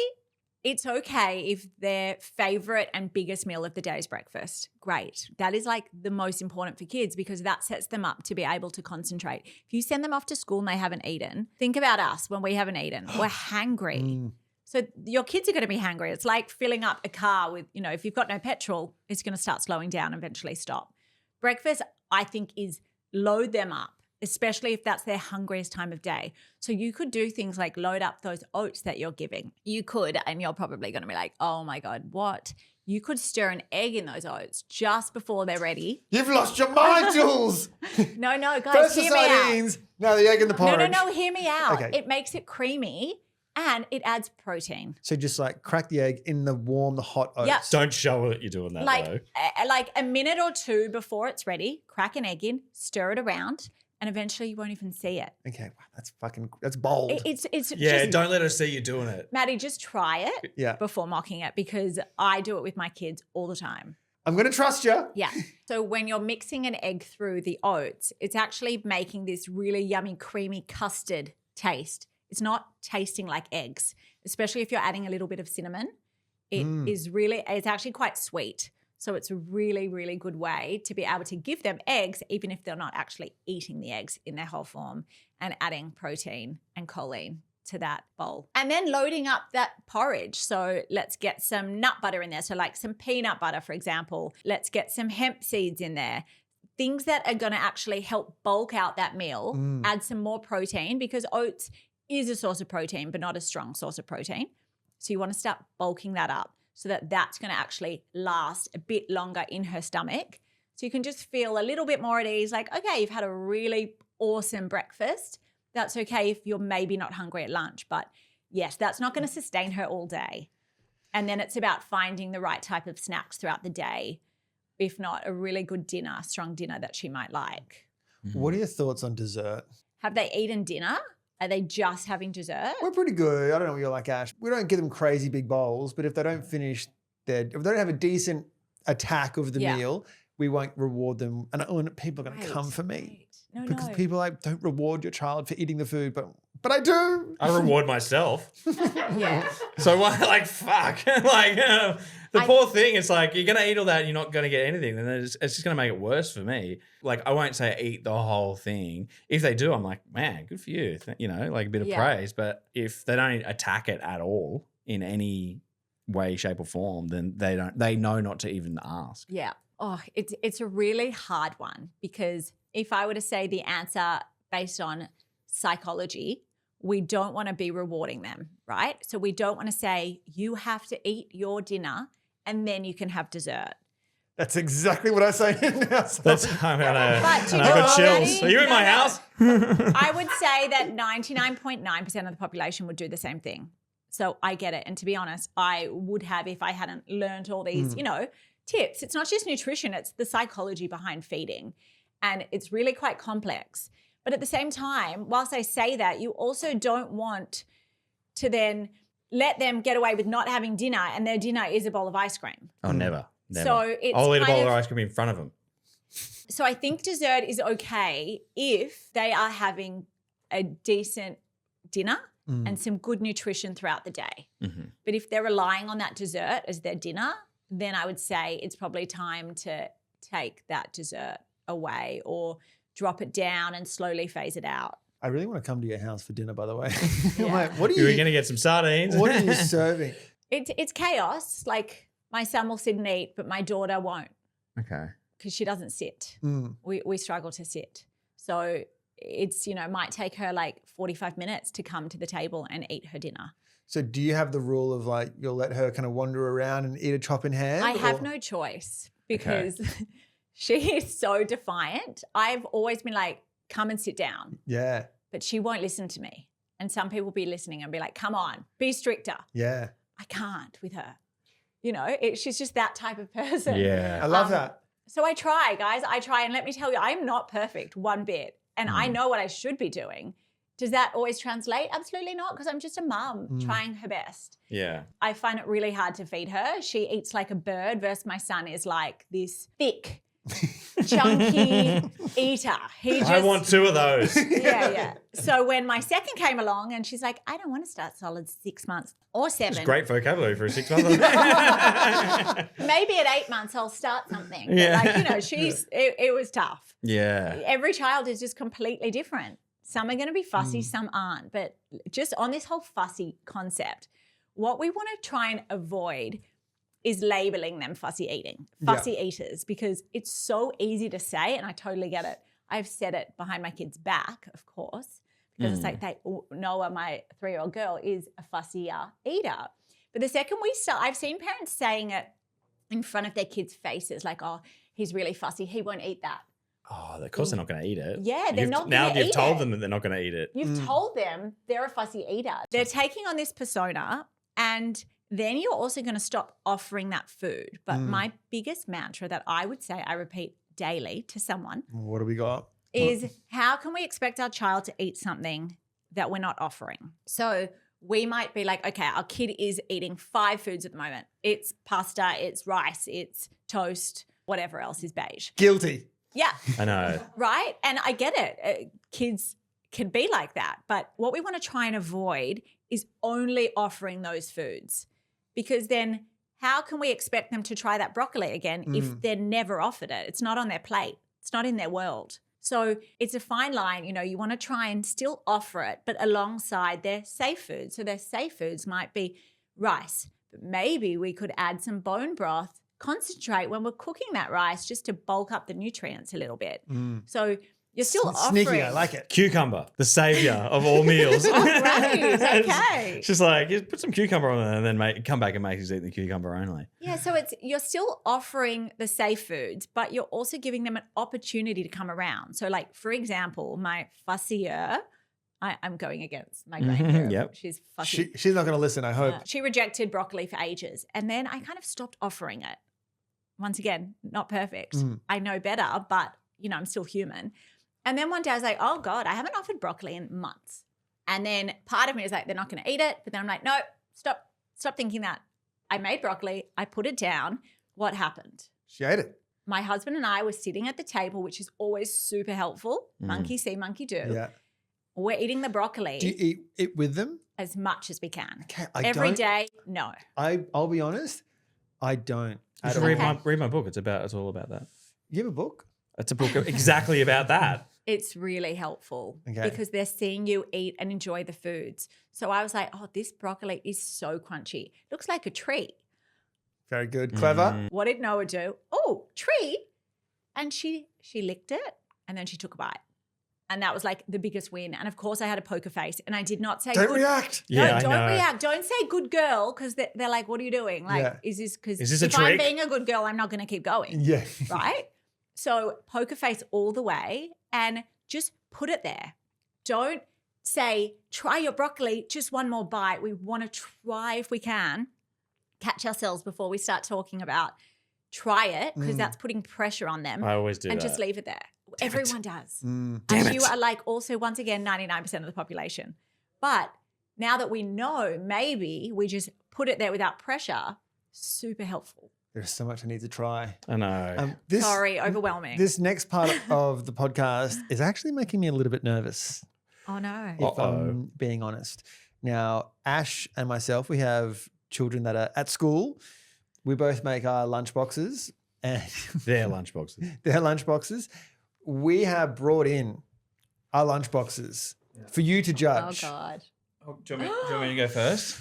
it's okay if their favorite and biggest meal of the day is breakfast. Great. That is like the most important for kids because that sets them up to be able to concentrate. If you send them off to school and they haven't eaten, think about us when we haven't eaten. We're hangry. So your kids are going to be hungry. It's like filling up a car with, if you've got no petrol, it's going to start slowing down and eventually stop. Breakfast, I think, is load them up, especially if that's their hungriest time of day. So you could do things like load up those oats that you're giving. You could, and you're probably going to be like, oh my God, what? You could stir an egg in those oats just before they're ready. You've lost your mind, Jules. No, guys, First the hear me out. sardines, now the egg and the porridge. No, hear me out. Okay. It makes it creamy and it adds protein. So just like crack the egg in the hot oats. Yep. Don't show her that you're doing that though. Like a minute or two before it's ready, crack an egg in, stir it around, and eventually you won't even see it. Okay, wow, that's bold. It's Yeah, just, don't let her see you doing it. Maddie, just try it Yeah. before mocking it because I do it with my kids all the time. I'm going to trust you. Yeah. So when you're mixing an egg through the oats, it's actually making this really yummy, creamy custard taste. It's not tasting like eggs, especially if you're adding a little bit of cinnamon. It's actually quite sweet. So it's a really, really good way to be able to give them eggs, even if they're not actually eating the eggs in their whole form, and adding protein and choline to that bowl. And then loading up that porridge. So let's get some nut butter in there. So like some peanut butter, for example. Let's get some hemp seeds in there. Things that are going to actually help bulk out that meal, add some more protein because oats is a source of protein, but not a strong source of protein. So you want to start bulking that up so that that's going to actually last a bit longer in her stomach. So you can just feel a little bit more at ease, like, okay, you've had a really awesome breakfast. That's okay if you're maybe not hungry at lunch, but yes, that's not going to sustain her all day. And then it's about finding the right type of snacks throughout the day, if not a really good dinner, strong dinner that she might like. What are your thoughts on dessert? Have they eaten dinner? Are they just having dessert? We're pretty good. I don't know what you're like, Ash. We don't give them crazy big bowls, but if they don't finish if they don't have a decent attack of the meal, we won't reward them. And people are going to come for me. No, because people like, don't reward your child for eating the food, but I do. I reward myself. Yeah. So why, like, fuck. The poor thing, it's like, you're going to eat all that and you're not going to get anything. Then it's just going to make it worse for me. Like, I won't say eat the whole thing. If they do, I'm like, man, good for you. Like a bit of praise. But if they don't attack it at all in any way, shape or form, then they know not to even ask. Yeah. Oh, it's a really hard one because if I were to say the answer based on psychology, we don't want to be rewarding them, right? So we don't want to say you have to eat your dinner and then you can have dessert. That's exactly what I say in the house. I'm But I've got chills. Are you in my house? I would say that 99.9% of the population would do the same thing. So I get it. And to be honest, I would have if I hadn't learned all these, tips. It's not just nutrition, it's the psychology behind feeding. And it's really quite complex. But at the same time, whilst I say that, you also don't want to then let them get away with not having dinner and their dinner is a bowl of ice cream. Oh, never. So it's I'll eat a kind bowl of of ice cream in front of them. So I think dessert is okay if they are having a decent dinner and some good nutrition throughout the day. Mm-hmm. But if they're relying on that dessert as their dinner, then I would say it's probably time to take that dessert away or drop it down and slowly phase it out. I really want to come to your house for dinner, by the way. I'm Yeah. like, what are You were you going to get some sardines. What are you serving? It's chaos. Like my son will sit and eat, but my daughter won't Okay. because she doesn't sit. Mm. We struggle to sit. So it's, might take her like 45 minutes to come to the table and eat her dinner. So do you have the rule of like you'll let her kind of wander around and eat a chop in hand? I have or- no choice because she is so defiant. I've always been like, come and sit down. Yeah. But she won't listen to me. And some people be listening and be like, come on, be stricter. Yeah. I can't with her. She's just that type of person. Yeah. I love that. So I try, guys. I try. And let me tell you, I'm not perfect one bit. And I know what I should be doing. Does that always translate? Absolutely not, because I'm just a mum trying her best. Yeah. I find it really hard to feed her. She eats like a bird versus my son is like this thick, chunky eater. I want 2 of those. Yeah. So when my second came along and she's like, I don't want to start solids 6 months or 7. It's great vocabulary for a 6-month-old. Maybe at 8 months I'll start something. But Yeah. it was tough. Yeah. Every child is just completely different. Some are going to be fussy, some aren't. But just on this whole fussy concept, what we want to try and avoid is labeling them fussy eaters, because it's so easy to say, and I totally get it. I've said it behind my kids' back, of course, because it's like Noah, my 3-year-old girl, is a fussier eater. But the second we start, I've seen parents saying it in front of their kids' faces, like, oh, he's really fussy, he won't eat that. Oh, of course they're not going to eat it. Yeah, they're not Now gonna you've eat told it. them that they're not going to eat it. You've told them they're a fussy eater. They're taking on this persona, and then you're also going to stop offering that food. But my biggest mantra that I would say I repeat daily to someone What do we got? is how can we expect our child to eat something that we're not offering? So we might be like, okay, our kid is eating 5 foods at the moment. It's pasta, it's rice, it's toast, whatever else is beige. Guilty. Yeah. I know. Right? And I get it. Kids can be like that. But what we want to try and avoid is only offering those foods, because then how can we expect them to try that broccoli again if they're never offered it? It's not on their plate. It's not in their world. So it's a fine line. You want to try and still offer it, but alongside their safe foods. So their safe foods might be rice, but maybe we could add some bone broth, concentrate when we're cooking that rice just to bulk up the nutrients a little bit. So you're still offering. Sneaky, I like it. Cucumber, the savior of all meals. Oh, great. Okay. It's just like, just put some cucumber on it and then come back and make us eat the cucumber only. Yeah, so you're still offering the safe foods, but you're also giving them an opportunity to come around. So like, for example, my fussier, I'm going against my grandmother. Yep. She's fussy. She's not going to listen, I hope. She rejected broccoli for ages. And then I kind of stopped offering it. Once again, not perfect. I know better, but, I'm still human. And then one day I was like, oh, God, I haven't offered broccoli in months. And then part of me was like, they're not going to eat it. But then I'm like, no, stop thinking that. I made broccoli. I put it down. What happened? She ate it. My husband and I were sitting at the table, which is always super helpful. Monkey see, monkey do. Yeah. We're eating the broccoli Do you eat it with them? as much as we can. Okay, Every day, no. I'll be honest, I don't. You At should all. read my book. It's all about that. You have a book? It's a book exactly about that. It's really helpful Okay. because they're seeing you eat and enjoy the foods. So I was like, oh, this broccoli is so crunchy. Looks like a tree. Very good. Clever. What did Noah do? Oh, tree. And she licked it and then she took a bite. And that was like the biggest win. And of course I had a poker face and I did not say Don't good. react. No, Yeah, I don't know. react. Don't say good girl because they're like, what are you doing? Like, Yeah. is this because Is this a if I'm trick? being a good girl, I'm not going to keep going. Yeah. Right? So poker face all the way and just put it there. Don't say, try your broccoli, just one more bite. We want to try if we can. Catch ourselves before we start talking about try it because that's putting pressure on them. I always do and that. just leave it there. Everyone does. Mm. Damn And you it. are like also, once again, 99% of the population. But now that we know, maybe we just put it there without pressure. Super helpful. There's so much I need to try. I know. Sorry, overwhelming. This next part of the podcast is actually making me a little bit nervous, oh, no. if I'm being honest. Now, Ash and myself, we have children that are at school, We both make our lunchboxes, and They're lunchboxes. they're lunchboxes. We have brought in our lunchboxes for you to Oh, judge. God. Oh, do you want me to go first?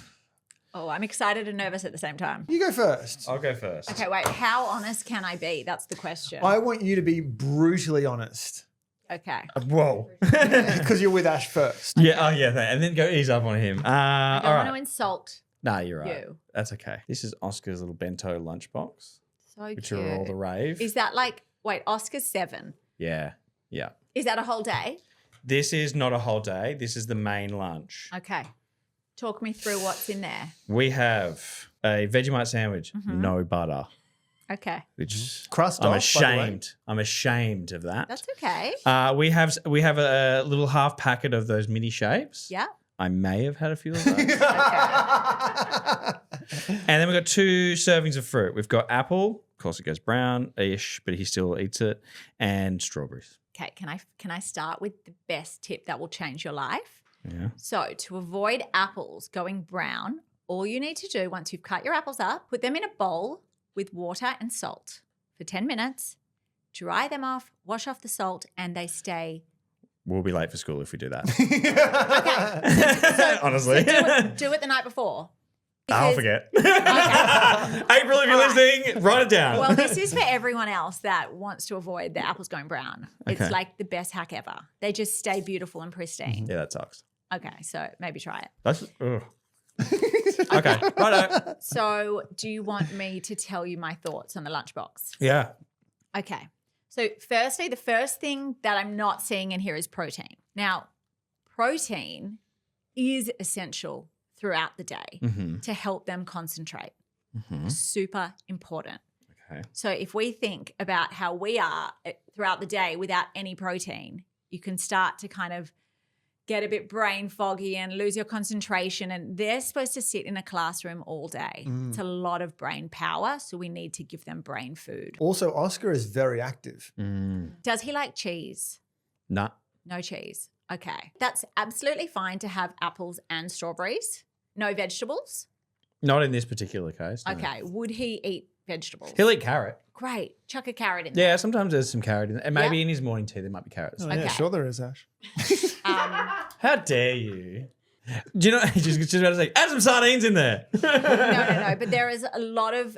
Oh, I'm excited and nervous at the same time. You go first. I'll go first. Okay, wait. How honest can I be? That's the question. I want you to be brutally honest Okay. Whoa. because you're with Ash first. Yeah. Oh, yeah. And then go ease up on him. I All don't want right. to insult Nah, you're right. you. That's okay. This is Oscar's little bento lunchbox, So which cute. are all the rave. Is that like, wait, Oscar's 7. Yeah. Yeah. Is that a whole day? This is not a whole day. This is the main lunch. Okay. Talk me through what's in there. We have a Vegemite sandwich, no butter, Okay. which Crust I'm off, by the way. ashamed. I'm ashamed of that. That's okay. We have a little half packet of those mini shapes. Yeah. I may have had a few of those. And Okay. then we've got 2 servings of fruit. We've got apple, of course it goes brown-ish, but he still eats it, and strawberries. Okay. Can I start with the best tip that will change your life? Yeah. So to avoid apples going brown, all you need to do once you've cut your apples up, put them in a bowl with water and salt for 10 minutes, dry them off, wash off the salt, and they stay. We'll be late for school if we do that. Okay. Honestly. Do it the night before. I'll Because- forget. April, if you're All right. listening, write it down. Well, this is for everyone else that wants to avoid the apples going brown. It's Okay. like the best hack ever. They just stay beautiful and pristine. Yeah, that sucks. Okay, so maybe try it. That's okay. Righto. So do you want me to tell you my thoughts on the lunchbox? Yeah. Okay. So firstly, the first thing that I'm not seeing in here is protein. Now, protein is essential throughout the day Mm-hmm. to help them concentrate. Mm-hmm. Super important. Okay. So if we think about how we are throughout the day without any protein, you can start to kind of get a bit brain foggy and lose your concentration. And they're supposed to sit in a classroom all day. It's a lot of brain power. So we need to give them brain food. Also, Oscar is very active. Does he like cheese? Nah. No cheese. Okay. That's absolutely fine to have apples and strawberries. No vegetables. Not in this particular case. no. Okay. Would he eat vegetables? He'll eat carrot. Great. Chuck a carrot in there. Yeah, sometimes there's some carrot in there. And maybe in his morning tea there might be carrots. Oh, Okay. yeah, sure there is, Ash. How dare you? Do you know, just about to say, add some sardines in there. No. But there is a lot of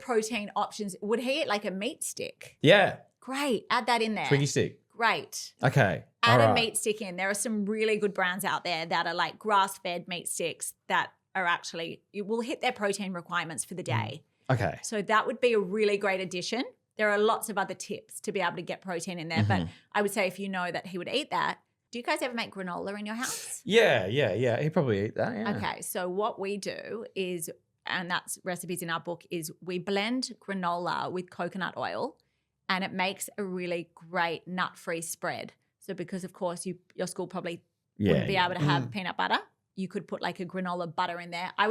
protein options. Would he eat like a meat stick? Yeah. Great. Add that in there. Twiggy stick. Great. Okay. Add All a right. meat stick in. There are some really good brands out there that are like grass-fed meat sticks that are actually, you will hit their protein requirements for the day. Okay. So that would be a really great addition. There are lots of other tips to be able to get protein in there. But I would say if you know that he would eat that, do you guys ever make granola in your house? Yeah. He'd probably eat that. Yeah. Okay, so what we do is, and that's recipes in our book, is we blend granola with coconut oil and it makes a really great nut-free spread. So because, of course, your school probably wouldn't be able to have peanut butter, you could put like a granola butter in there. I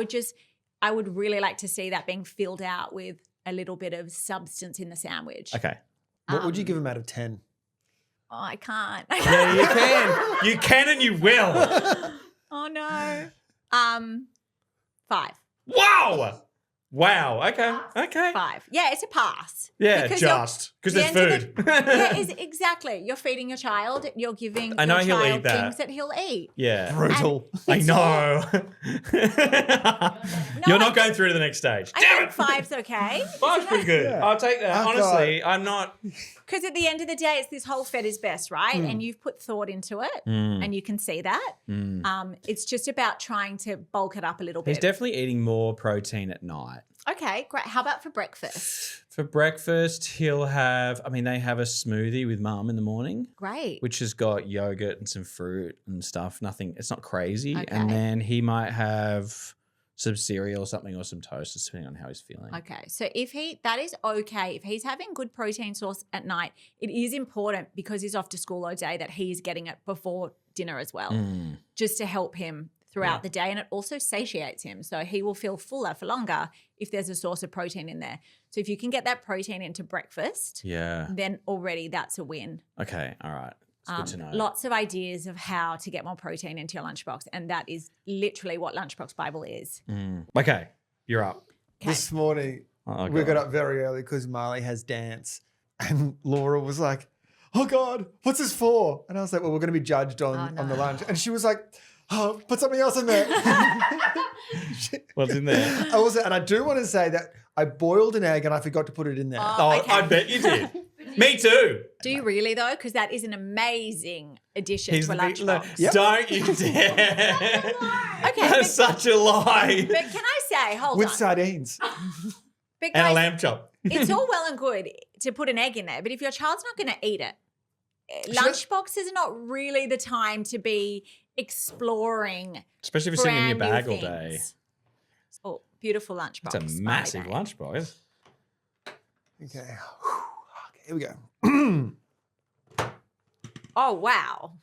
would really like to see that being filled out with a little bit of substance in the sandwich. Okay. What would you give him out of 10? Oh, I can't. Yeah, you can. You can and you will. Oh, no. 5. Wow. Okay. 5. Yeah, it's a pass. Yeah, Because just because the there's end of food. Yeah, exactly. You're feeding your child. You're giving I know your he'll child eat that. things that he'll eat. Yeah. Brutal. I know. You're not I going through to the next stage. I Damn think it. 5's okay. Five's pretty good. Yeah. I'll take that. Oh, Honestly, I'm not. Because at the end of the day, it's this whole fed is best, right? And you've put thought into it and you can see that. It's just about trying to bulk it up a little He's bit. definitely eating more protein at night. Okay, great. How about for breakfast? For breakfast, he'll have, they have a smoothie with mum in the morning, Great. which has got yogurt and some fruit and stuff. Nothing, it's not crazy. Okay. And then he might have some cereal or something or some toast, just depending on how he's feeling. Okay, so that is okay. If he's having good protein source at night, it is important because he's off to school all day that he's getting it before dinner as well, just to help him throughout the day. And it also satiates him. So he will feel fuller for longer if there's a source of protein in there. So if you can get that protein into breakfast, Yeah. then already that's a win. Okay. All right. It's good to know. Lots of ideas of how to get more protein into your lunchbox. And that is literally what Lunchbox Bible is. Okay. You're up. This morning, Oh, we got God. up very early because Marley has dance. And Laura was like, oh, God, what's this for? And I was like, well, we're going to be judged on the lunch. And she was like, oh, put something else in there. What's in there? And I do want to say that I boiled an egg and I forgot to put it in there. Oh, Okay. I bet you did. Me too. Do you really though? Because that is an amazing addition to a lunchbox. Yep. Don't you dare. Okay, That's such a lie. but can I say, hold With on. sardines. But And a guys, lamb chop. it's all well and good to put an egg in there, but if your child's not going to eat it, lunchboxes are not really the time to be exploring. Especially if it's sitting in your brand new bag all day. things. Oh, beautiful lunchbox. It's a massive lunchbox. Okay. Here we go. Oh, wow.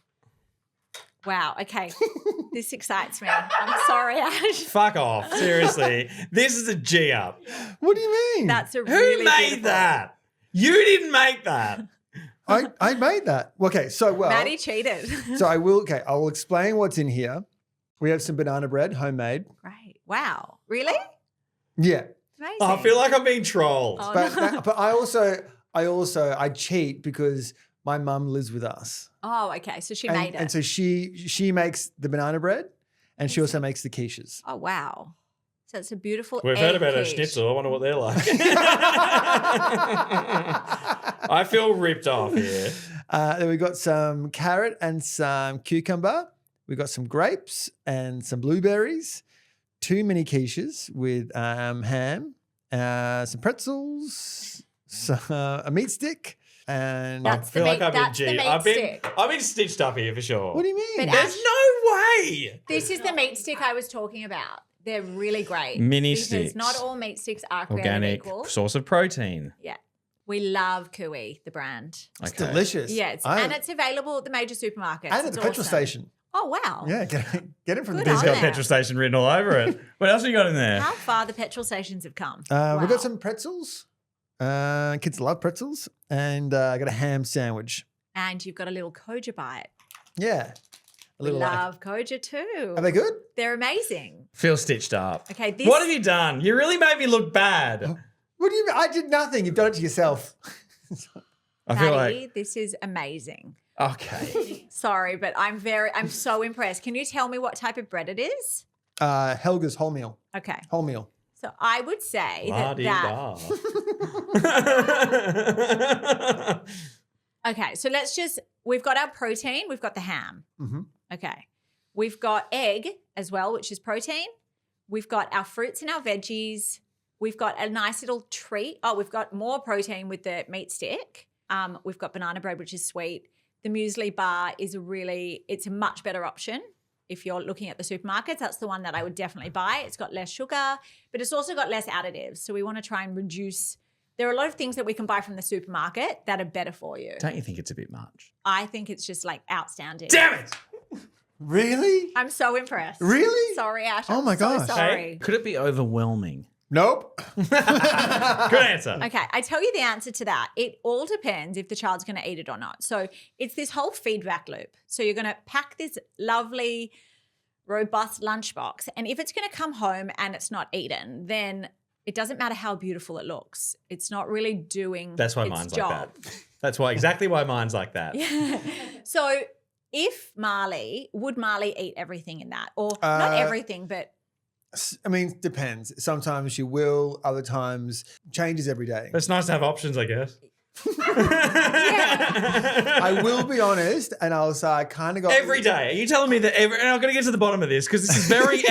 Wow. Okay. This excites me. I'm sorry, Ash. Fuck off. Seriously. This is a G up. What do you mean? That's a Who really made beautiful. that? You didn't make that. I made that. Okay, so Maddie cheated. so I will explain what's in here. We have some banana bread, homemade. Great. Wow. Really? Yeah. Amazing. Oh, I feel like I'm being trolled. Oh, But, no. but I cheat because my mum lives with us. Oh, okay. So she made it. And so she makes the banana bread and she also makes the quiches. Oh, wow. So it's a beautiful We've egg heard about her quiche. schnitzel. I wonder what they're like. I feel ripped off here. Then we got some carrot and some cucumber. We got some grapes and some blueberries. 2 mini quiches with ham, some pretzels, a meat stick, and That's I feel the like meat- I've been that's the G. meat I've been stick. I've been stitched up here for sure. what do you mean? But There's no way. This is the meat stick I was talking about. They're really great. Mini because sticks. not all meat sticks are created Organic equal. source of protein. Yeah. We love Cooey, the brand. It's Okay. delicious. Yeah, and it's available at the major supermarkets. and at It's the petrol awesome. station. Oh, wow. Yeah, get it from Good the He's on got there. petrol station written all over it. What else have you got in there? How far the petrol stations have come. We Wow. got some pretzels. Kids love pretzels, and I got a ham sandwich. And you've got a little Koja bite. Yeah, a We little. love Koja too. Are they good? They're amazing. Feel stitched up. Okay, this What have you done? You really made me look bad. What do you mean? I did nothing. You've done it to yourself. I feel Maddie, like this is amazing. okay. Sorry, but I'm so impressed. Can you tell me what type of bread it is? Helga's wholemeal. Okay. Wholemeal. So I would say that La-dee-da. Okay, so we've got our protein, we've got the ham. Mm-hmm. Okay. We've got egg as well, which is protein. We've got our fruits and our veggies. We've got a nice little treat. Oh, we've got more protein with the meat stick. We've got banana bread, which is sweet. The muesli bar is it's a much better option. If you're looking at the supermarkets, that's the one that I would definitely buy. It's got less sugar, but it's also got less additives. So we want to try and reduce. There are a lot of things that we can buy from the supermarket that are better for you. Don't you think it's a bit much? I think it's just like outstanding. Damn it! Really? I'm so impressed. Really? Sorry, Ash. Oh I'm my so gosh. sorry. Could it be overwhelming? Nope. Good answer. Okay, I tell you the answer to that. It all depends if the child's going to eat it or not. So it's this whole feedback loop. So you're going to pack this lovely, robust lunchbox, and if it's going to come home and it's not eaten, then it doesn't matter how beautiful it looks. It's not really doing That's why its mine's job. like that. That's exactly why mine's like that. Yeah. So would Marley eat everything in that? Or not everything, but I mean, depends. Sometimes she will. Other times, changes every day. It's nice to have options, I guess. I will be honest, and I'll say I kind of got Every day. Are you telling me that and I'm going to get to the bottom of this because this is very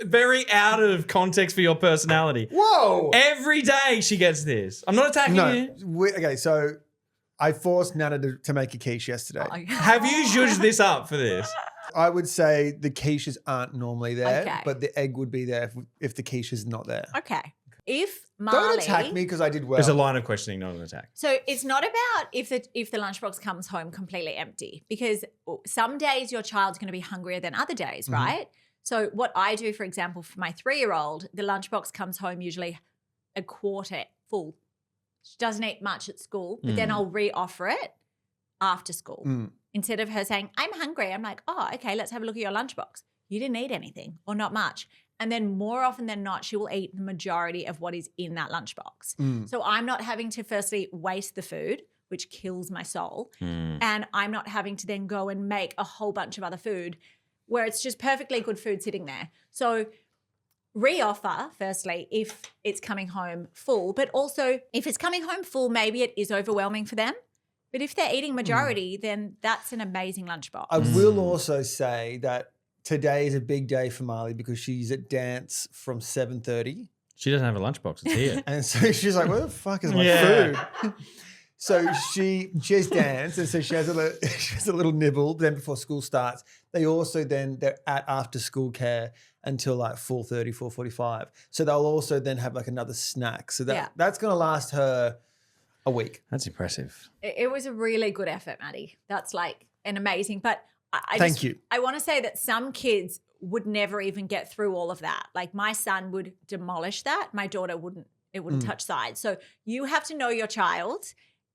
very out of context for your personality. Whoa! Every day she gets this. I'm not attacking you. Okay, so I forced Nana to make a quiche yesterday. Have you zhuzhed this up for this? I would say the quiches aren't normally there, Okay. but the egg would be there if the quiche is not there. okay. If Marley, Don't attack me because I did well. There's a line of questioning, not an attack. So it's not about if the lunchbox comes home completely empty, because some days your child's going to be hungrier than other days, right? So what I do, for example, for my 3-year-old, the lunchbox comes home usually a quarter full. She doesn't eat much at school, but then I'll re-offer it after school. Instead of her saying, I'm hungry, I'm like, oh, okay, let's have a look at your lunchbox. You didn't eat anything or not much. And then more often than not, she will eat the majority of what is in that lunchbox. So I'm not having to firstly waste the food, which kills my soul. And I'm not having to then go and make a whole bunch of other food where it's just perfectly good food sitting there. So reoffer, firstly, if it's coming home full, but also if it's coming home full, maybe it is overwhelming for them. But if they're eating majority, then that's an amazing lunchbox. I will also say that today is a big day for Marley because she's at dance from 7:30. She doesn't have a lunchbox. It's here. And so she's like, where the fuck is my food? So she has dance, and so she has a little nibble. Then before school starts, they're at after school care until like 4:30, 4:45. So they'll also then have like another snack. So that's going to last her a week. That's impressive. It was a really good effort, Maddie. That's like an amazing. But Thank you. I want to say that some kids would never even get through all of that. Like my son would demolish that. My daughter wouldn't. It wouldn't touch sides. So you have to know your child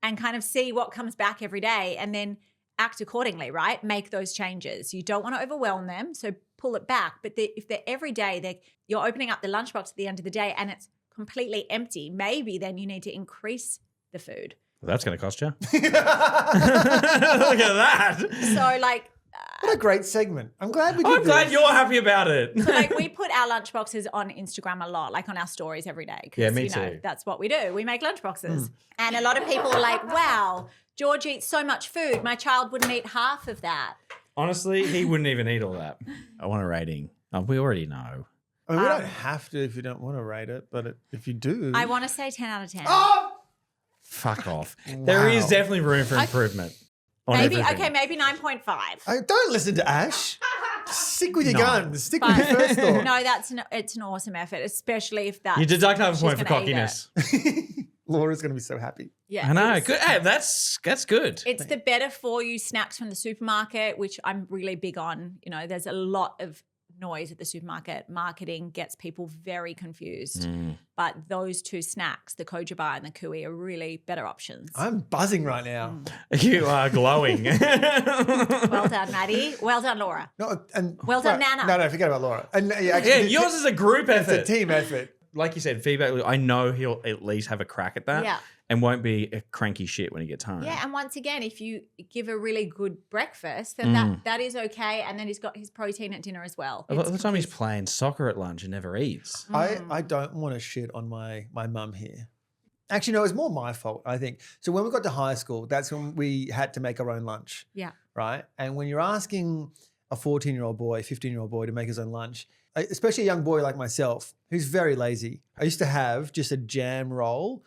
and kind of see what comes back every day and then act accordingly, right? Make those changes. You don't want to overwhelm them, so pull it back. But if they're every day, you're opening up the lunchbox at the end of the day and it's completely empty, maybe then you need to increase the food. Well, that's going to cost you. Look at that. So like... what a great segment. I'm glad we did I'm glad you're happy about it. So like we put our lunchboxes on Instagram a lot, like on our stories every day. Yeah, me too. That's what we do. We make lunchboxes. And a lot of people are like, wow, George eats so much food. My child wouldn't eat half of that. Honestly, he wouldn't even eat all that. I want a rating. We already know. I mean, we don't have to if you don't want to rate it, but if you do. I want to say 10 out of 10. Oh! Fuck off. There is definitely room for improvement. Maybe 9.5. Don't listen to Ash. Stick with your guns. Stick with your first thought. No, it's an awesome effort, especially if that's... You deduct half a she's point for gonna eat cockiness. Laura's going to be so happy. Yeah, I know. Good. Hey, that's good. It's the better for you snacks from the supermarket, which I'm really big on. You know, there's a lot of noise at the supermarket. Marketing gets people very confused. But those two snacks, the Koja bar and the Kui, are really better options. I'm buzzing right now. You are glowing. Well done, Maddie. Well done, Laura. No, and Well done, Nana. No, forget about Laura. And Yours is a group effort. It's a team effort. Like you said, feedback. I know he'll at least have a crack at that. Yeah. And won't be a cranky shit when he gets home. Yeah, and once again, if you give a really good breakfast, then that is okay. And then he's got his protein at dinner as well. A lot of the time he's playing soccer at lunch and never eats. I don't want to shit on my mum here. Actually, no, it's more my fault, I think. So when we got to high school, that's when we had to make our own lunch. Yeah. Right? And when you're asking a 14-year-old boy, 15-year-old boy to make his own lunch, especially a young boy like myself, who's very lazy, I used to have just a jam roll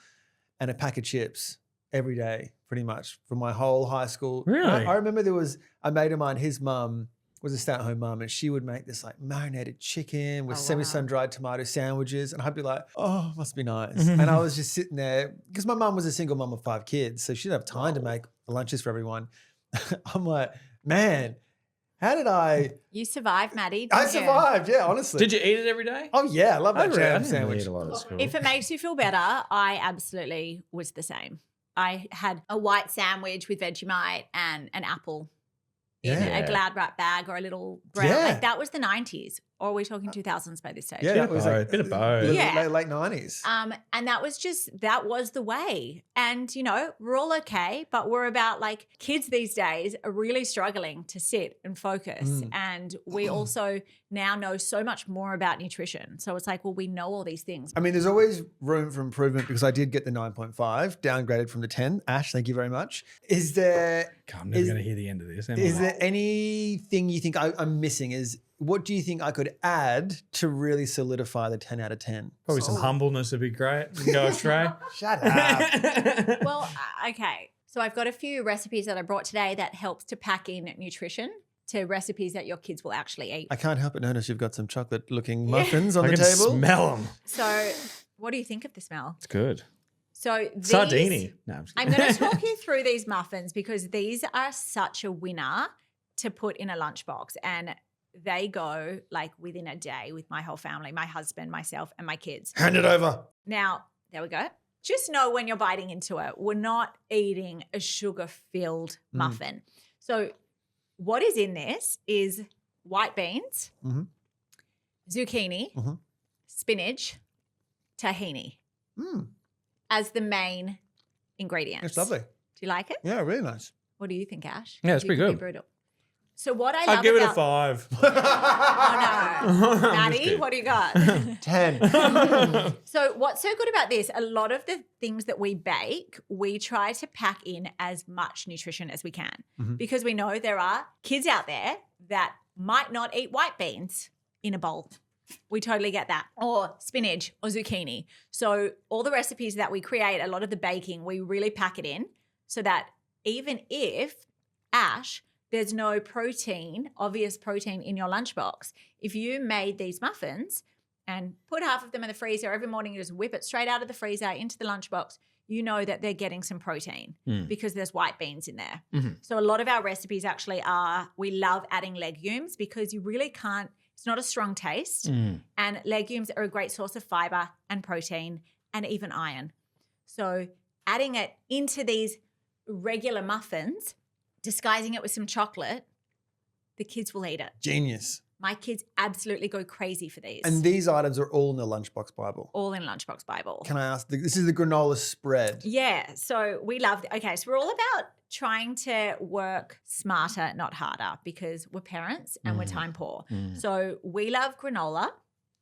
and a pack of chips every day, pretty much, for my whole high school. Really? I remember there was a mate of mine, his mum was a stay-at-home mum, and she would make this like marinated chicken with semi-sun-dried tomato sandwiches, and I'd be like, oh, must be nice. And I was just sitting there, because my mum was a single mum of 5 kids, so she didn't have time to make lunches for everyone. I'm like, man, how did I... You survived, Maddie. I survived, yeah, honestly. Did you eat it every day? Oh, yeah, I love that I jam didn't sandwich. eat a lot at school. If it makes you feel better, I absolutely was the same. I had a white sandwich with Vegemite and an apple in a Glad wrap bag or a little brown. Yeah. Like that was the 90s. Or are we talking 2000s by this stage? Yeah, it was like bit of both. Late 90s. And that was the way. And, you know, we're all okay, but we're about like kids these days are really struggling to sit and focus. And we also now know so much more about nutrition. So it's like, well, we know all these things. I mean, there's always room for improvement because I did get the 9.5, downgraded from the 10. Ash, thank you very much. Is there... God, I'm never going to hear the end of this. Is there anything you think I'm missing? What do you think I could add to really solidify the 10 out of 10? Probably some humbleness would be great. You can go astray. Shut up. Well, okay. So I've got a few recipes that I brought today that helps to pack in nutrition to recipes that your kids will actually eat. I can't help but notice you've got some chocolate-looking muffins on I the can table. smell them. So what do you think of the smell? It's good. So these, Sardini. No, I'm going to talk you through these muffins because these are such a winner to put in a lunchbox, and they go like within a day with my whole family, my husband, myself, and my kids. Hand it over. Now, there we go. Just know when you're biting into it, we're not eating a sugar-filled muffin. So what is in this is white beans, zucchini, spinach, tahini as the main ingredients. It's lovely. Do you like it? Yeah, really nice. What do you think, Ash? Yeah, it's You pretty could be good. brutal. So what I love I'd give it a about 5. Oh, no. Maddie, kidding. what do you got? 10. So what's so good about this, a lot of the things that we bake, we try to pack in as much nutrition as we can because we know there are kids out there that might not eat white beans in a bowl. We totally get that. Or spinach or zucchini. So all the recipes that we create, a lot of the baking, we really pack it in so that even if, Ash, there's no protein, obvious protein in your lunchbox, if you made these muffins and put half of them in the freezer, every morning you just whip it straight out of the freezer into the lunchbox, you know that they're getting some protein because there's white beans in there. So a lot of our recipes actually are, we love adding legumes because you really can't, it's not a strong taste. And legumes are a great source of fiber and protein and even iron. So adding it into these regular muffins, disguising it with some chocolate, the kids will eat it. Genius. My kids absolutely go crazy for these. And these items are all in the Lunchbox Bible. All in Lunchbox Bible. Can I ask, this is the granola spread. Yeah. So we love, okay, so we're all about trying to work smarter, not harder, because we're parents and we're time poor. So we love granola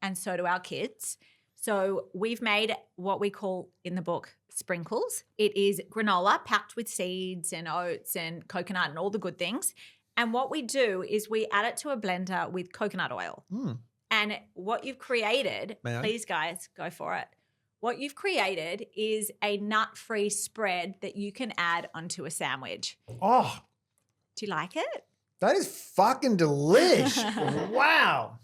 and so do our kids. So we've made what we call in the book sprinkles. It is granola packed with seeds and oats and coconut and all the good things. And what we do is we add it to a blender with coconut oil. And what you've created, May I? please guys, go for it. What you've created is a nut-free spread that you can add onto a sandwich. Oh, Do you like it? that is fucking delish. Wow.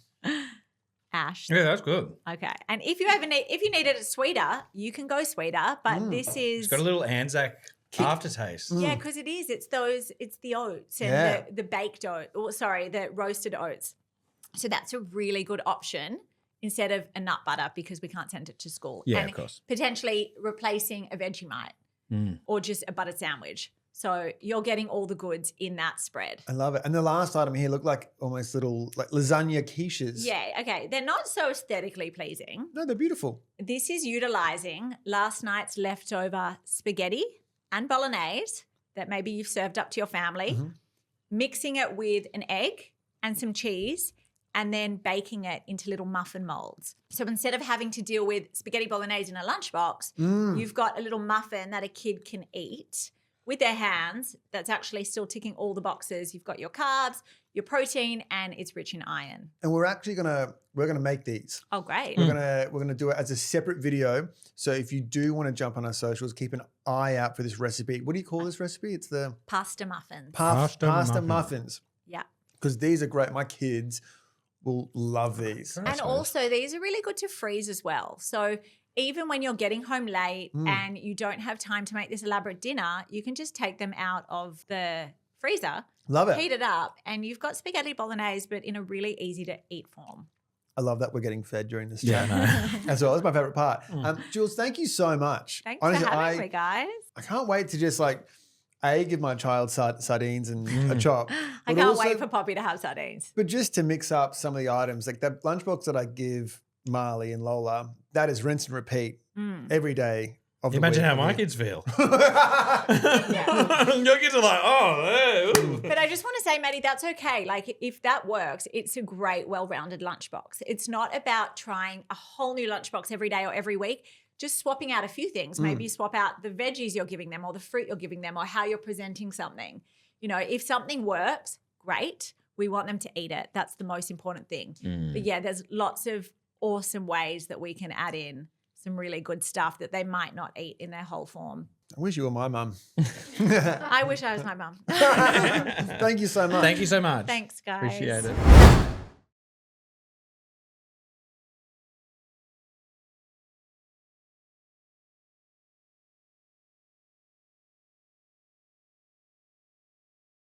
Ash? Yeah, that's good. Okay. And if you needed it sweeter, you can go sweeter, but this is It's got a little Anzac aftertaste. yeah, because it is. It's the oats and Yeah. the baked oats, the roasted oats. So that's a really good option instead of a nut butter because we can't send it to school. Yeah, and of course. potentially replacing a Vegemite or just a buttered sandwich. So you're getting all the goods in that spread. I love it. And the last item here looked like almost little like lasagna quiches. Yeah, okay. They're not so aesthetically pleasing. No, they're beautiful. This is utilizing last night's leftover spaghetti and bolognese that maybe you've served up to your family, mixing it with an egg and some cheese, and then baking it into little muffin molds. So instead of having to deal with spaghetti bolognese in a lunchbox, you've got a little muffin that a kid can eat with their hands that's actually still ticking all the boxes. You've got your carbs, your protein, and it's rich in iron. And we're actually gonna make these. Oh, great. We're gonna do it as a separate video. So if you do want to jump on our socials, keep an eye out for this recipe. What do you call this recipe? It's the Pasta muffins. pasta muffins. Yeah. Because these are great. My kids will love these. And also these are really good to freeze as well. So even when you're getting home late and you don't have time to make this elaborate dinner, you can just take them out of the freezer, Love it. heat it up, and you've got spaghetti bolognese, but in a really easy to eat form. I love that we're getting fed during this Yeah, chat. As well. That's my favorite part. Jules, thank you so much. Thanks Honestly, for having me, guys. I can't wait to just like, give my child sardines and a chop. I but can't also- wait for Poppy to have sardines. But just to mix up some of the items, like that lunchbox that I give Marley and Lola, that is rinse and repeat every day of the Imagine week. how my kids feel. Your kids are like, oh, hey, But I just want to say, Maddie, that's okay. Like, if that works, it's a great, well-rounded lunchbox. It's not about trying a whole new lunchbox every day or every week. Just swapping out a few things. Maybe you swap out the veggies you're giving them or the fruit you're giving them or how you're presenting something. You know, if something works, great. We want them to eat it. That's the most important thing. But yeah, there's lots of awesome ways that we can add in some really good stuff that they might not eat in their whole form. I wish you were my mum. I wish I was my mum. Thank you so much. Thank you so much. Thanks, guys. Appreciate it.